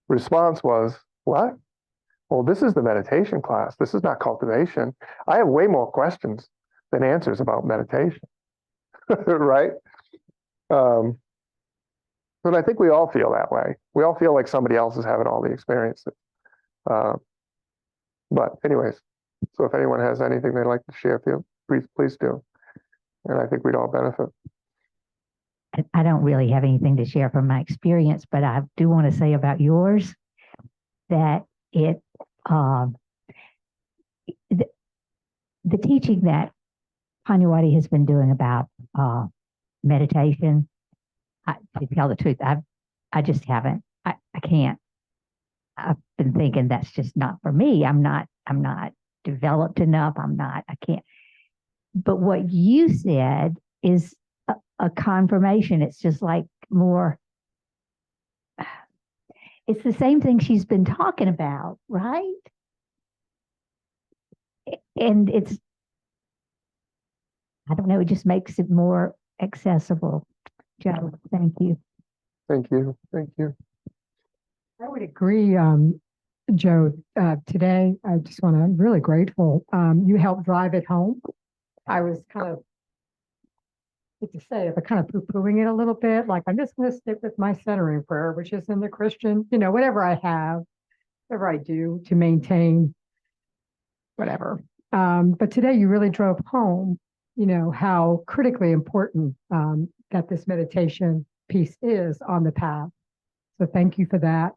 response was, what? Well, this is the meditation class. This is not cultivation. I have way more questions than answers about meditation, right? But I think we all feel that way. We all feel like somebody else is having all the experiences. But anyways, so if anyone has anything they'd like to share, please do. And I think we'd all benefit. I don't really have anything to share from my experience, but I do want to say about yours that the teaching that Panyawati has been doing about meditation, to tell the truth, I just haven't. I can't. I've been thinking that's just not for me. I'm not developed enough. I can't. But what you said is a confirmation. It's just like more, it's the same thing she's been talking about, right? And it's, I don't know, it just makes it more accessible. Joe, thank you. Thank you. Thank you. I would agree, Joe. Today, I just want to, I'm really grateful. You helped drive it home. I was kind of, to say it, but kind of poo-pooing it a little bit. Like, I'm just going to stick with my centering prayer, which is in the Christian, whatever I have, whatever I do to maintain whatever. But today you really drove home, how critically important that this meditation piece is on the path. So thank you for that.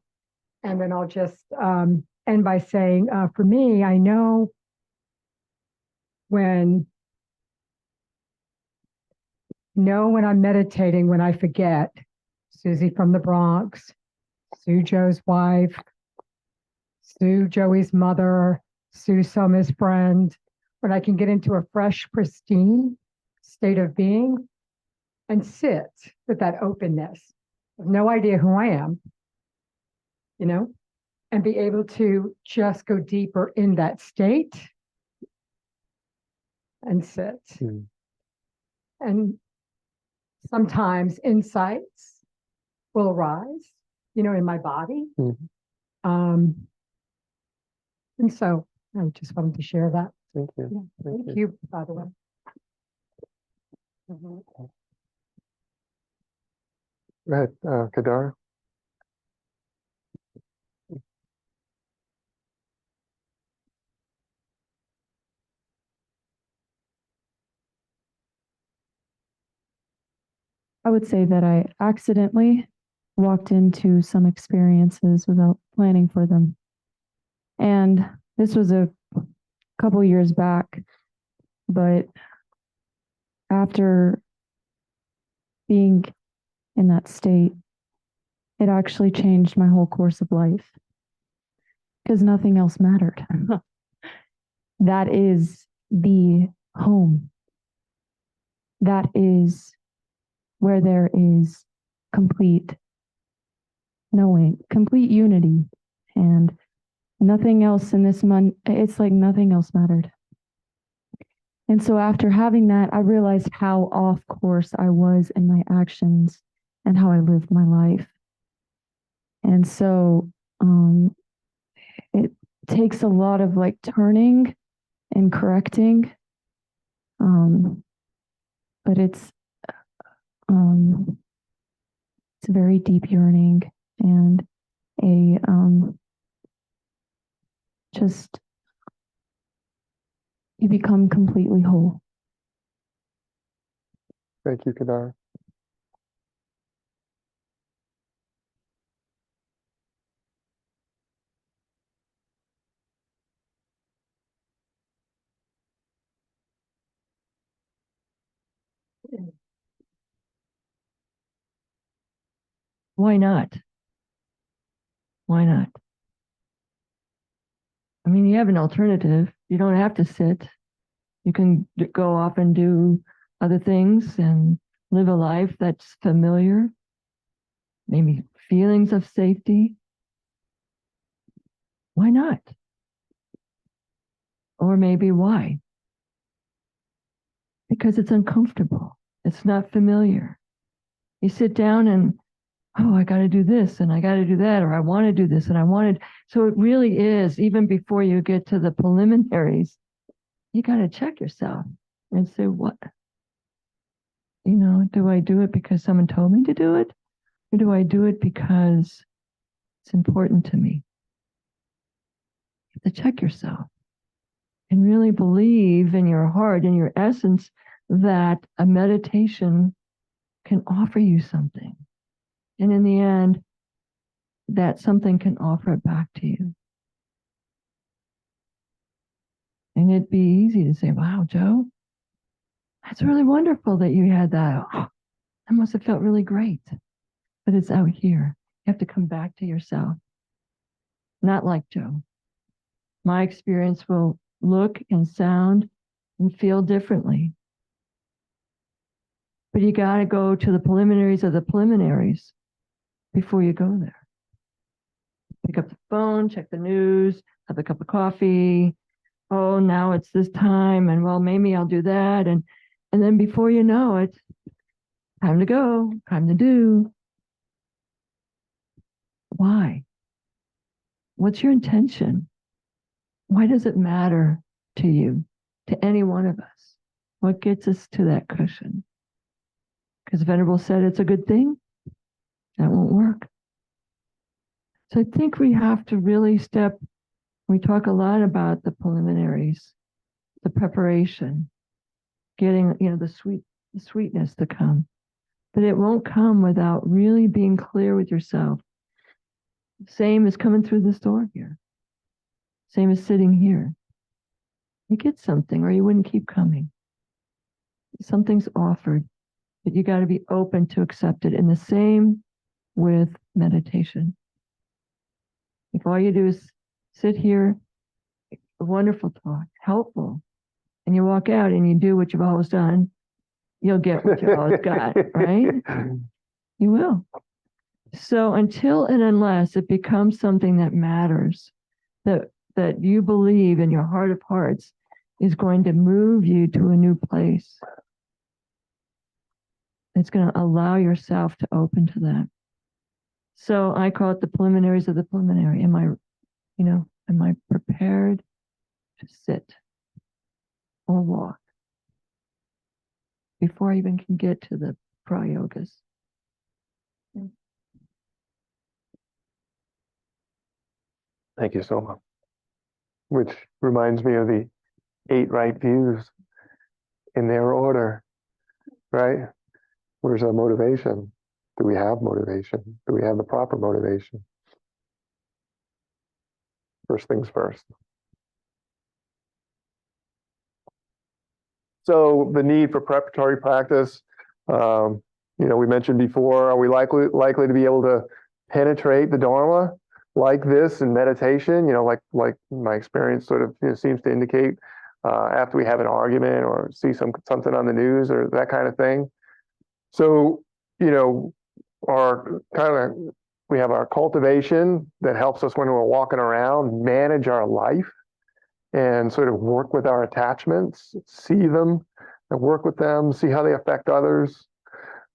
And then I'll just end by saying, for me, I know when I'm meditating, when I forget Susie from the Bronx, Sue Joe's wife, Sue Joey's mother, Sue Soma's friend, when I can get into a fresh, pristine state of being and sit with that openness, with no idea who I am, and be able to just go deeper in that state and sit. And sometimes insights will arise, in my body. And so I just wanted to share that. Thank you. Yeah. Thank you, by the way. Go ahead, Kadar. I would say that I accidentally walked into some experiences without planning for them. And this was a couple years back, but after being in that state, it actually changed my whole course of life because nothing else mattered. That is the home. That is where there is complete knowing, complete unity, and nothing else in this month, it's like nothing else mattered. And so after having that, I realized how off course I was in my actions and how I lived my life. And so it takes a lot of like turning and correcting. But it's a very deep yearning and a just you become completely whole. Thank you, Kadar. Why not? Why not? I mean, you have an alternative. You don't have to sit. You can go off and do other things and live a life that's familiar, maybe feelings of safety. Why not? Or maybe why? Because it's uncomfortable. It's not familiar. You sit down and, oh, I got to do this and I got to do that, or I want to do this and I wanted. So it really is, even before you get to the preliminaries, you got to check yourself and say, what? You know, do I do it because someone told me to do it? Or do I do it because it's important to me? You have to check yourself and really believe in your heart, in your essence, that a meditation can offer you something. And in the end, that something can offer it back to you. And it'd be easy to say, wow, Joe, that's really wonderful that you had that. Oh, that must have felt really great. But it's out here. You have to come back to yourself. Not like Joe. My experience will look and sound and feel differently. But you got to go to the preliminaries of the preliminaries before you go there. Pick up the phone, check the news, have a cup of coffee. Oh, now it's this time, and well, maybe I'll do that. And then before you know it, time to go, time to do. Why? What's your intention? Why does it matter to you, to any one of us? What gets us to that cushion? Because Venerable said it's a good thing. That won't work. So I think we have to really we talk a lot about the preliminaries, the preparation, getting, the sweetness to come. But it won't come without really being clear with yourself. Same as coming through this door here. Same as sitting here. You get something or you wouldn't keep coming. Something's offered, but you got to be open to accept it. And the same with meditation. If all you do is sit here, a wonderful talk, helpful, and you walk out and you do what you've always done, you'll get what you've always got, right? You will. So until and unless it becomes something that matters, that you believe in your heart of hearts is going to move you to a new place, it's going to allow yourself to open to that. So I call it the preliminaries of the preliminary. Am I prepared to sit or walk before I even can get to the prayogas? Thank you so much. Which reminds me of the 8 right views in their order, right? Where's our motivation? Do we have motivation? Do we have the proper motivation? First things first. So the need for preparatory practice, we mentioned before, are we likely to be able to penetrate the Dharma like this in meditation? Like my experience sort of seems to indicate after we have an argument or see something on the news or that kind of thing. So you know, our kind of, we have our cultivation that helps us when we're walking around, manage our life and sort of work with our attachments, see them and work with them, see how they affect others.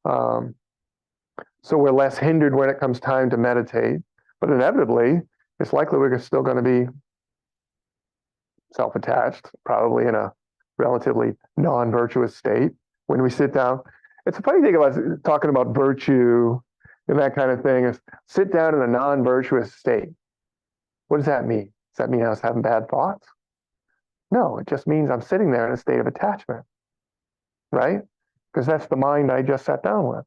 So we're less hindered when it comes time to meditate. But inevitably, it's likely we're still going to be self-attached, probably in a relatively non-virtuous state when we sit down. It's a funny thing about talking about virtue and that kind of thing is sit down in a non-virtuous state. What does that mean? Does that mean I was having bad thoughts? No, it just means I'm sitting there in a state of attachment, right? Because that's the mind I just sat down with.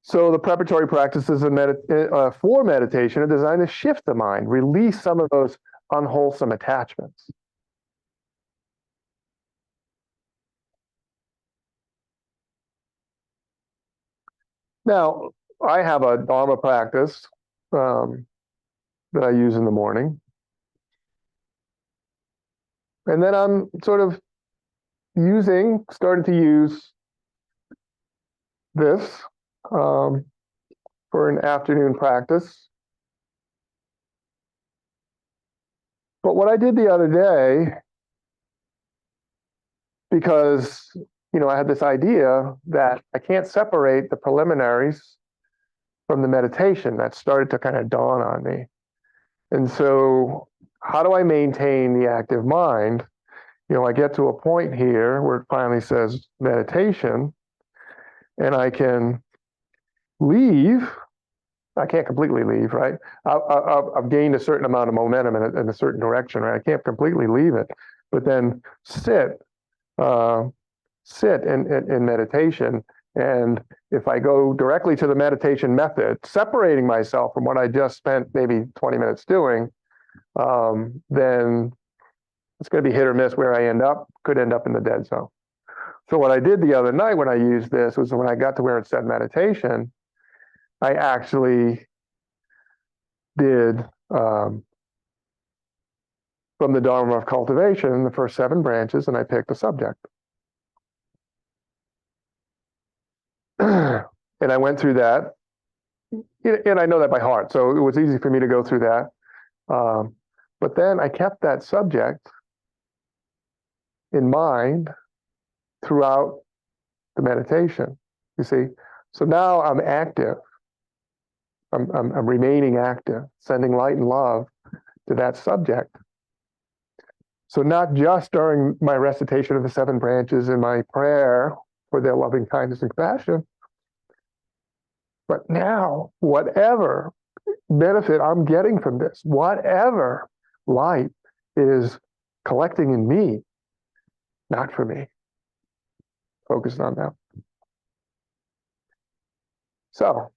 So the preparatory practices for meditation are designed to shift the mind, release some of those unwholesome attachments. Now, I have a Dharma practice that I use in the morning. And then I'm sort of starting to use this for an afternoon practice. But what I did the other day, because I had this idea that I can't separate the preliminaries from the meditation, that started to kind of dawn on me. And so how do I maintain the active mind? I get to a point here where it finally says meditation, and I can leave. I can't completely leave, right? I've gained a certain amount of momentum in a certain direction, right? I can't completely leave it, but then sit in meditation. And if I go directly to the meditation method, separating myself from what I just spent maybe 20 minutes doing, then it's going to be hit or miss where I could end up in the dead zone. So what I did the other night when I used this was when I got to where it said meditation, I actually did from the Dharma of cultivation, the first 7 branches, and I picked a subject. And I went through that, and I know that by heart, so it was easy for me to go through that. But then I kept that subject in mind throughout the meditation, you see. So now I'm active. I'm remaining active, sending light and love to that subject. So not just during my recitation of the 7 branches and my prayer for their loving kindness and compassion, but now whatever benefit I'm getting from this, whatever light is collecting in me, not for me, focused on them. So,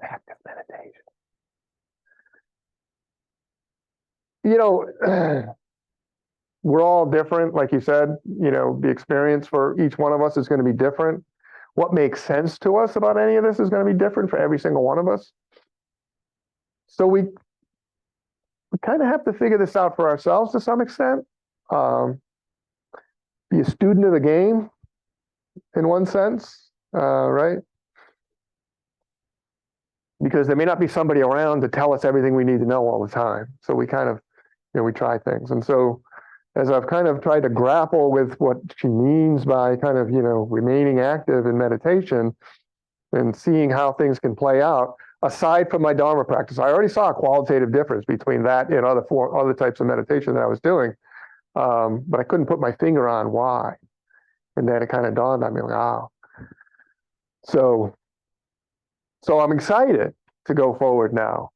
active meditation. We're all different, like you said, the experience for each one of us is going to be different. What makes sense to us about any of this is going to be different for every single one of us. So we kind of have to figure this out for ourselves to some extent. Be a student of the game in one sense, right? Because there may not be somebody around to tell us everything we need to know all the time. So we kind of, we try things. And so as I've kind of tried to grapple with what she means by kind of, remaining active in meditation and seeing how things can play out, aside from my Dharma practice, I already saw a qualitative difference between that and other types of meditation that I was doing. But I couldn't put my finger on why. And then it kind of dawned on me, like, wow. So I'm excited to go forward now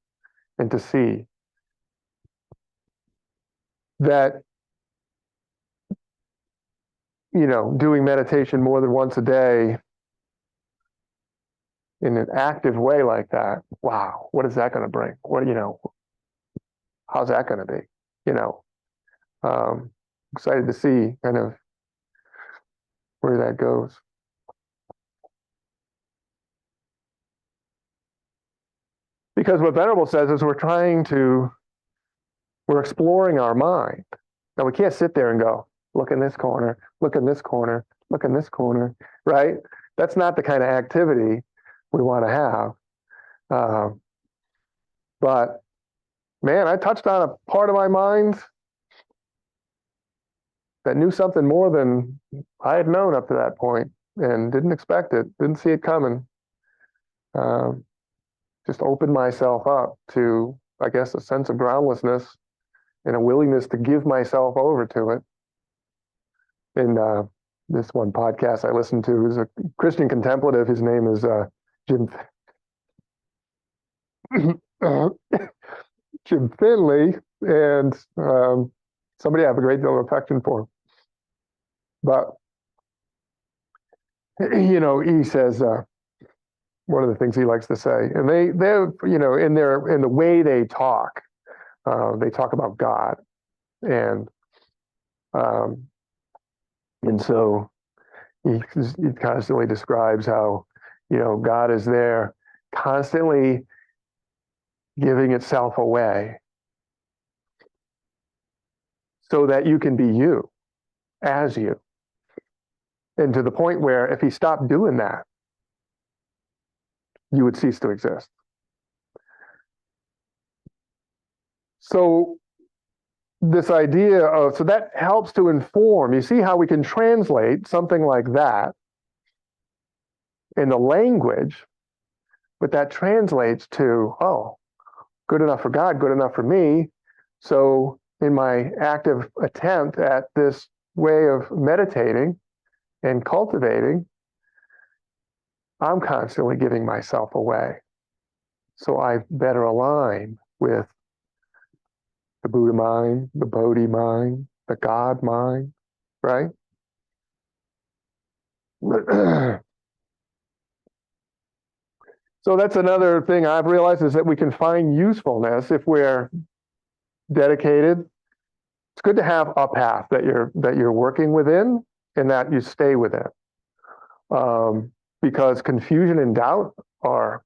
and to see that, doing meditation more than once a day in an active way like that, wow, what is that going to bring? How's that going to be? Excited to see kind of where that goes. Because what Venerable says is we're exploring our mind. Now we can't sit there and go, look in this corner, look in this corner, look in this corner, right? That's not the kind of activity we want to have. But man, I touched on a part of my mind that knew something more than I had known up to that point and didn't expect it, didn't see it coming. Just opened myself up to, I guess, a sense of groundlessness and a willingness to give myself over to it. In this one podcast I listened to, is a Christian contemplative. His name is Jim Jim Finley, and somebody I have a great deal of affection for. But he says one of the things he likes to say, and they're in the way they talk about God, and so he constantly describes how God is there, constantly giving itself away, so that you can be you, as you, and to the point where if he stopped doing that, you would cease to exist. So this idea of, so that helps to inform, you see how we can translate something like that in the language, but that translates to, oh, good enough for God, good enough for me. So in my active attempt at this way of meditating and cultivating, I'm constantly giving myself away. So I better align with the Buddha mind, the Bodhi mind, the God mind, right? So that's another thing I've realized, is that we can find usefulness if we're dedicated. It's good to have a path that you're working within and that you stay within. Because confusion and doubt are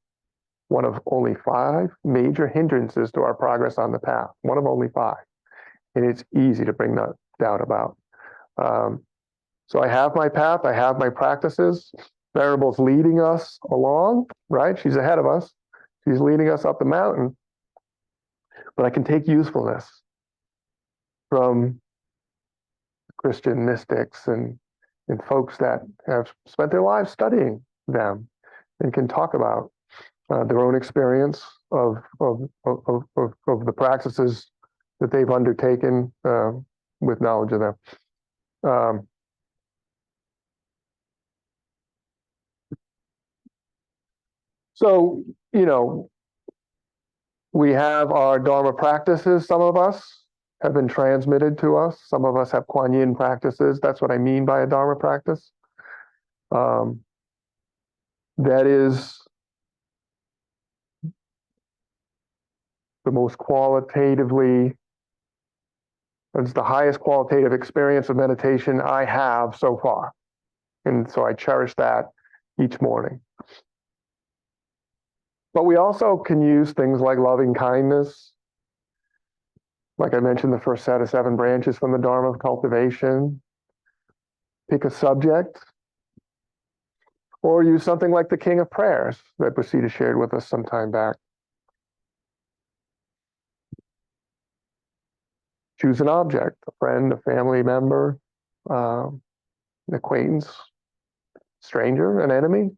one of only 5 major hindrances to our progress on the path. One of only 5. And it's easy to bring that doubt about. So I have my path, I have my practices. Venerable's leading us along, right? She's ahead of us. She's leading us up the mountain. But I can take usefulness from Christian mystics and folks that have spent their lives studying them and can talk about their own experience of the practices that they've undertaken with knowledge of them. So, we have our Dharma practices. Some of us have been transmitted to us. Some of us have Kuan Yin practices. That's what I mean by a Dharma practice. That is the most qualitatively, it's the highest qualitative experience of meditation I have so far. And so I cherish that each morning. But we also can use things like loving kindness. Like I mentioned, the first set of 7 branches from the Dharma of cultivation. Pick a subject. Or use something like the King of Prayers that Brasida shared with us some time back. Choose an object, a friend, a family member, an acquaintance, stranger, an enemy.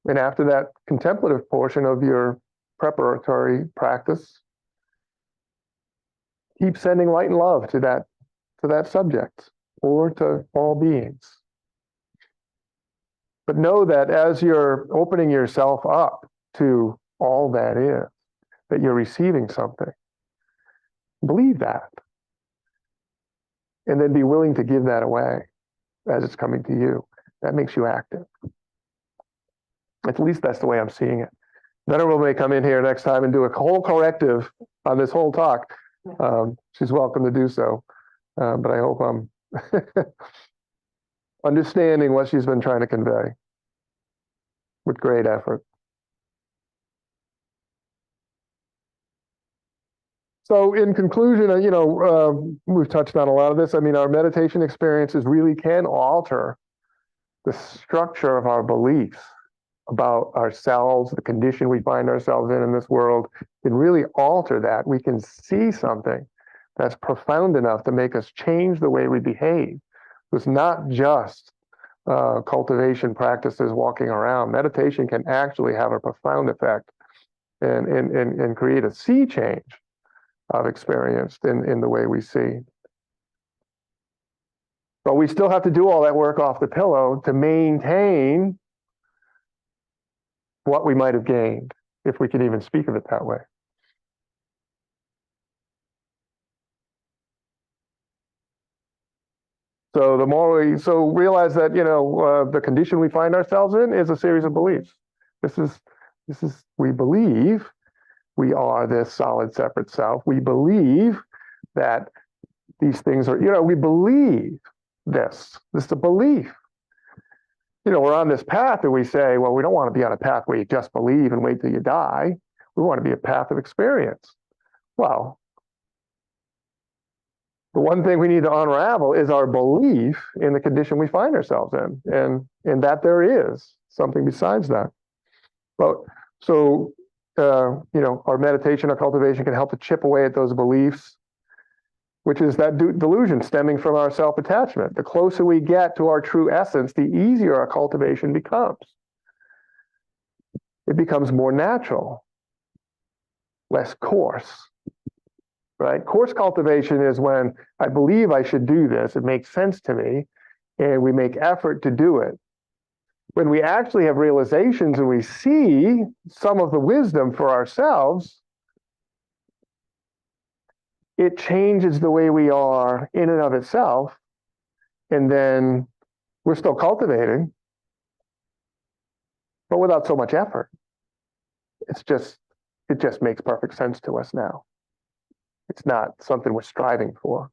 And after that contemplative portion of your preparatory practice, keep sending light and love to that subject or to all beings. But know that as you're opening yourself up to all that is, that you're receiving something. Believe that. And then be willing to give that away as it's coming to you. That makes you active. At least that's the way I'm seeing it. Venerable may come in here next time and do a whole corrective on this whole talk. She's welcome to do so. But I hope I'm understanding what she's been trying to convey with great effort. So in conclusion, we've touched on a lot of this. I mean, our meditation experiences really can alter the structure of our beliefs about ourselves, the condition we find ourselves in this world, can really alter that. We can see something that's profound enough to make us change the way we behave. It's not just cultivation practices walking around. Meditation can actually have a profound effect and create a sea change of experience in the way we see. But we still have to do all that work off the pillow to maintain what we might have gained, if we can even speak of it that way. So the more we realize that the condition we find ourselves in is a series of beliefs. This is we believe we are this solid separate self. We believe that these things are, we believe this. This is a belief. We're on this path and we say, well, we don't want to be on a path where you just believe and wait till you die. We want to be a path of experience. Well, the one thing we need to unravel is our belief in the condition we find ourselves in, and that there is something besides that. But so, our meditation, our cultivation can help to chip away at those beliefs, which is that delusion stemming from our self-attachment. The closer we get to our true essence, the easier our cultivation becomes. It becomes more natural, less coarse, right? Coarse cultivation is when I believe I should do this, it makes sense to me, and we make effort to do it. When we actually have realizations and we see some of the wisdom for ourselves, it changes the way we are in and of itself, and then we're still cultivating, but without so much effort. It just makes perfect sense to us now. It's not something we're striving for.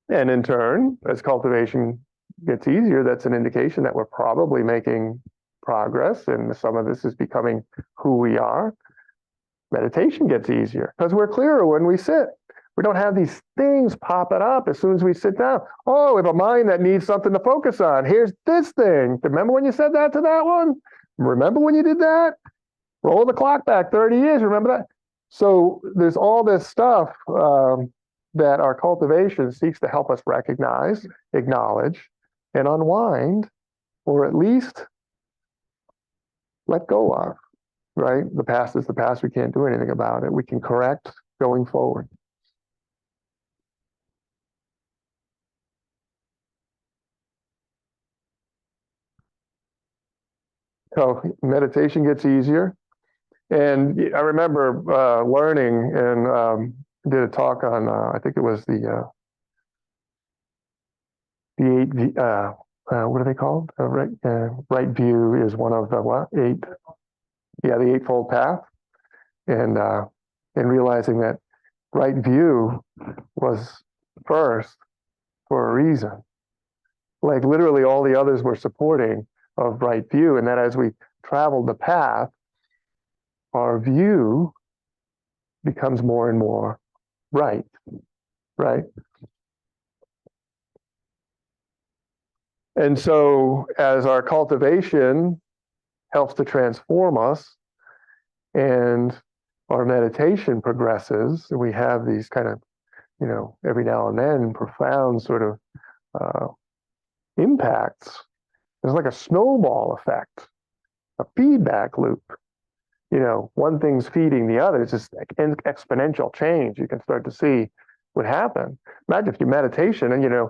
And in turn, as cultivation gets easier, that's an indication that we're probably making progress, and some of this is becoming who we are. Meditation gets easier because we're clearer when we sit. We don't have these things popping up as soon as we sit down. Oh, we have a mind that needs something to focus on. Here's this thing. Remember when you said that to that one? Remember when you did that? Roll the clock back 30 years. Remember that? So there's all this stuff that our cultivation seeks to help us recognize, acknowledge, and unwind, or at least let go of. Right? The past is the past. We can't do anything about it. We can correct going forward. So meditation gets easier. And I remember learning and did a talk on, I think it was the 8, what are they called? Right view is one of the what? 8. Yeah, the Eightfold Path. And realizing that right view was first for a reason. Like literally all the others were supporting of right view. And that as we traveled the path, our view becomes more and more right. And so as our cultivation helps to transform us and our meditation progresses, we have these kind of, every now and then profound sort of impacts. There's like a snowball effect, a feedback loop. One thing's feeding the other. It's just exponential change. You can start to see what happened. Imagine if your meditation and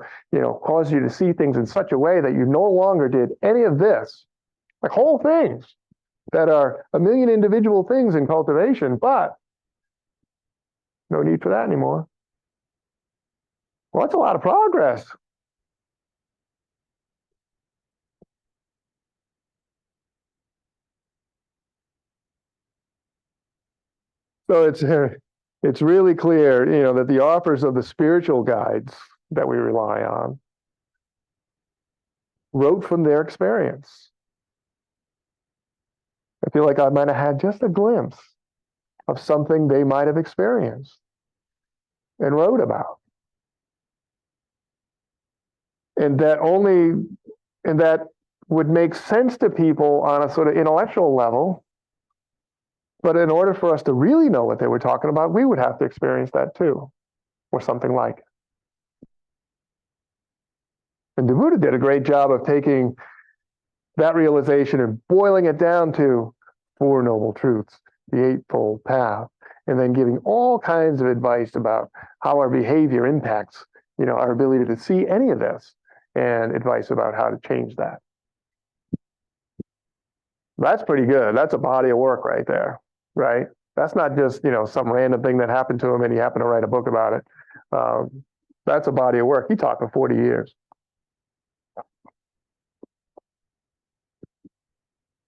caused you to see things in such a way that you no longer did any of this, like whole things that are a million individual things in cultivation, but no need for that anymore. Well, that's a lot of progress. So it's really clear, that the authors of the spiritual guides that we rely on wrote from their experience. I feel like I might have had just a glimpse of something they might have experienced and wrote about. And that would make sense to people on a sort of intellectual level. But in order for us to really know what they were talking about, we would have to experience that too, or something like it. And the Buddha did a great job of taking that realization and boiling it down to Four Noble Truths, the Eightfold Path, and then giving all kinds of advice about how our behavior impacts, our ability to see any of this, and advice about how to change that. That's pretty good. That's a body of work right there, right? That's not just, some random thing that happened to him and he happened to write a book about it. That's a body of work. He taught for 40 years.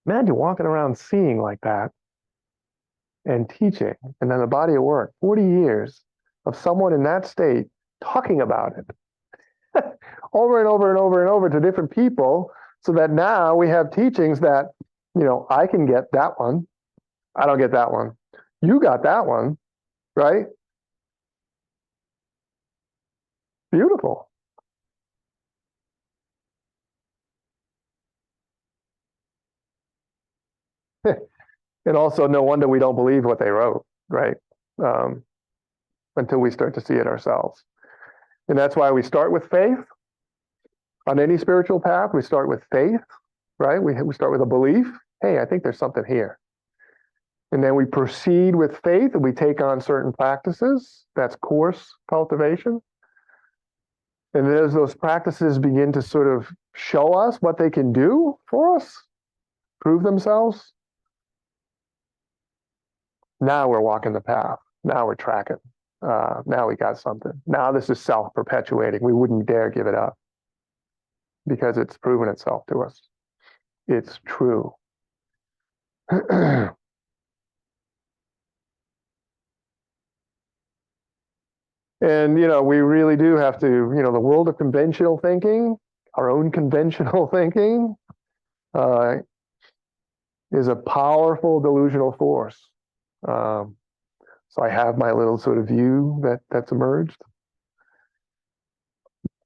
Imagine walking around seeing like that and teaching, and then a body of work, 40 years of someone in that state talking about it over and over and over and over to different people, so that now we have teachings that, I can get that one. I don't get that one. You got that one, right? Beautiful. And also, no wonder we don't believe what they wrote, right? Until we start to see it ourselves. And that's why we start with faith. On any spiritual path, we start with faith, right? We start with a belief. Hey, I think there's something here. And then we proceed with faith and we take on certain practices. That's course cultivation. And as those practices begin to sort of show us what they can do for us, prove themselves, now we're walking the path. Now we're tracking. Now we got something. Now this is self-perpetuating. We wouldn't dare give it up because it's proven itself to us. It's true. And, we really do have to, the world of conventional thinking, our own conventional thinking, is a powerful delusional force. So I have my little sort of view that's emerged.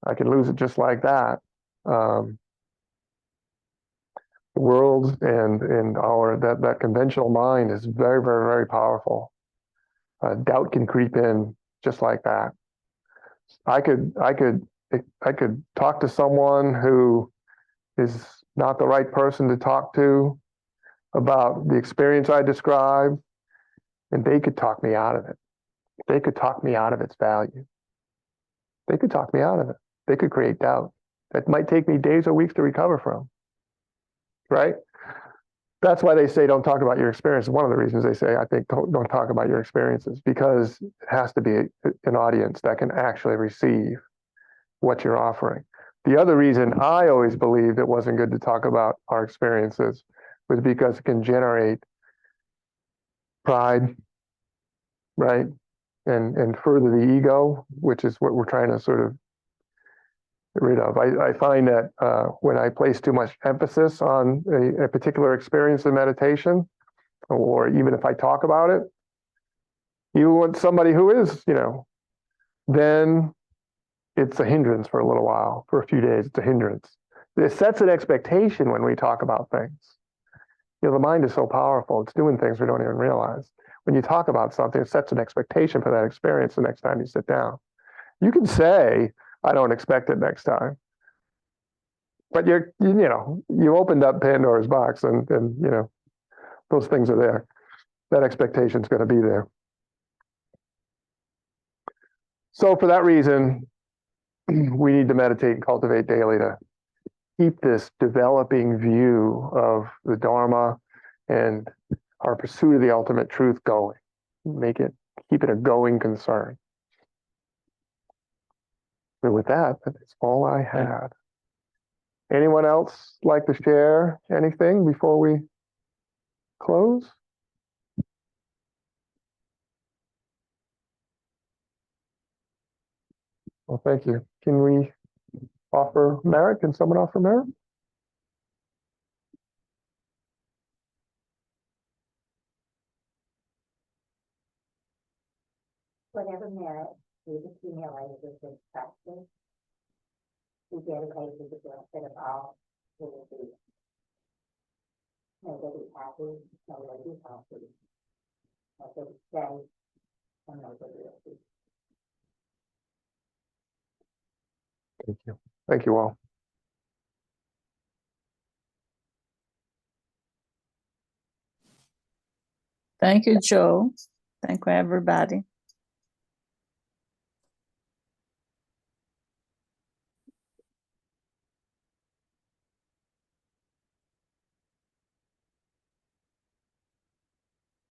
I can lose it just like that. The world and that conventional mind is very, very, very powerful. Doubt can creep in just like that. I could talk to someone who is not the right person to talk to about the experience I described, and they could talk me out of it. They could talk me out of its value. They could talk me out of it. They could create doubt that might take me days or weeks to recover from, right? That's why they say don't talk about your experiences. One of the reasons they say, I think, don't talk about your experiences, because it has to be an audience that can actually receive what you're offering. The other reason I always believed it wasn't good to talk about our experiences was because it can generate pride, right? And further the ego, which is what we're trying to sort of get rid of. I find that when I place too much emphasis on a particular experience in meditation, or even if I talk about it, you want somebody who is, then it's a hindrance for a little while, for a few days, it's a hindrance. It sets an expectation when we talk about things. The mind is so powerful, it's doing things we don't even realize. When you talk about something, it sets an expectation for that experience the next time you sit down. You can say, I don't expect it next time. But you opened up Pandora's box and those things are there. That expectation is going to be there. So for that reason, we need to meditate and cultivate daily to keep this developing view of the Dharma and our pursuit of the ultimate truth going. Keep it a going concern. And with that, that's all I had. Anyone else like to share anything before we close? Well, thank you. Can we offer merit? Can someone offer merit? whatever merit we've accumulated with this practice, we dedicate to the benefit of all who will be. May they be happy, may they be healthy, may they be safe, and may they be at peace. Thank you. Thank you all. Thank you, Joe. Thank you, everybody.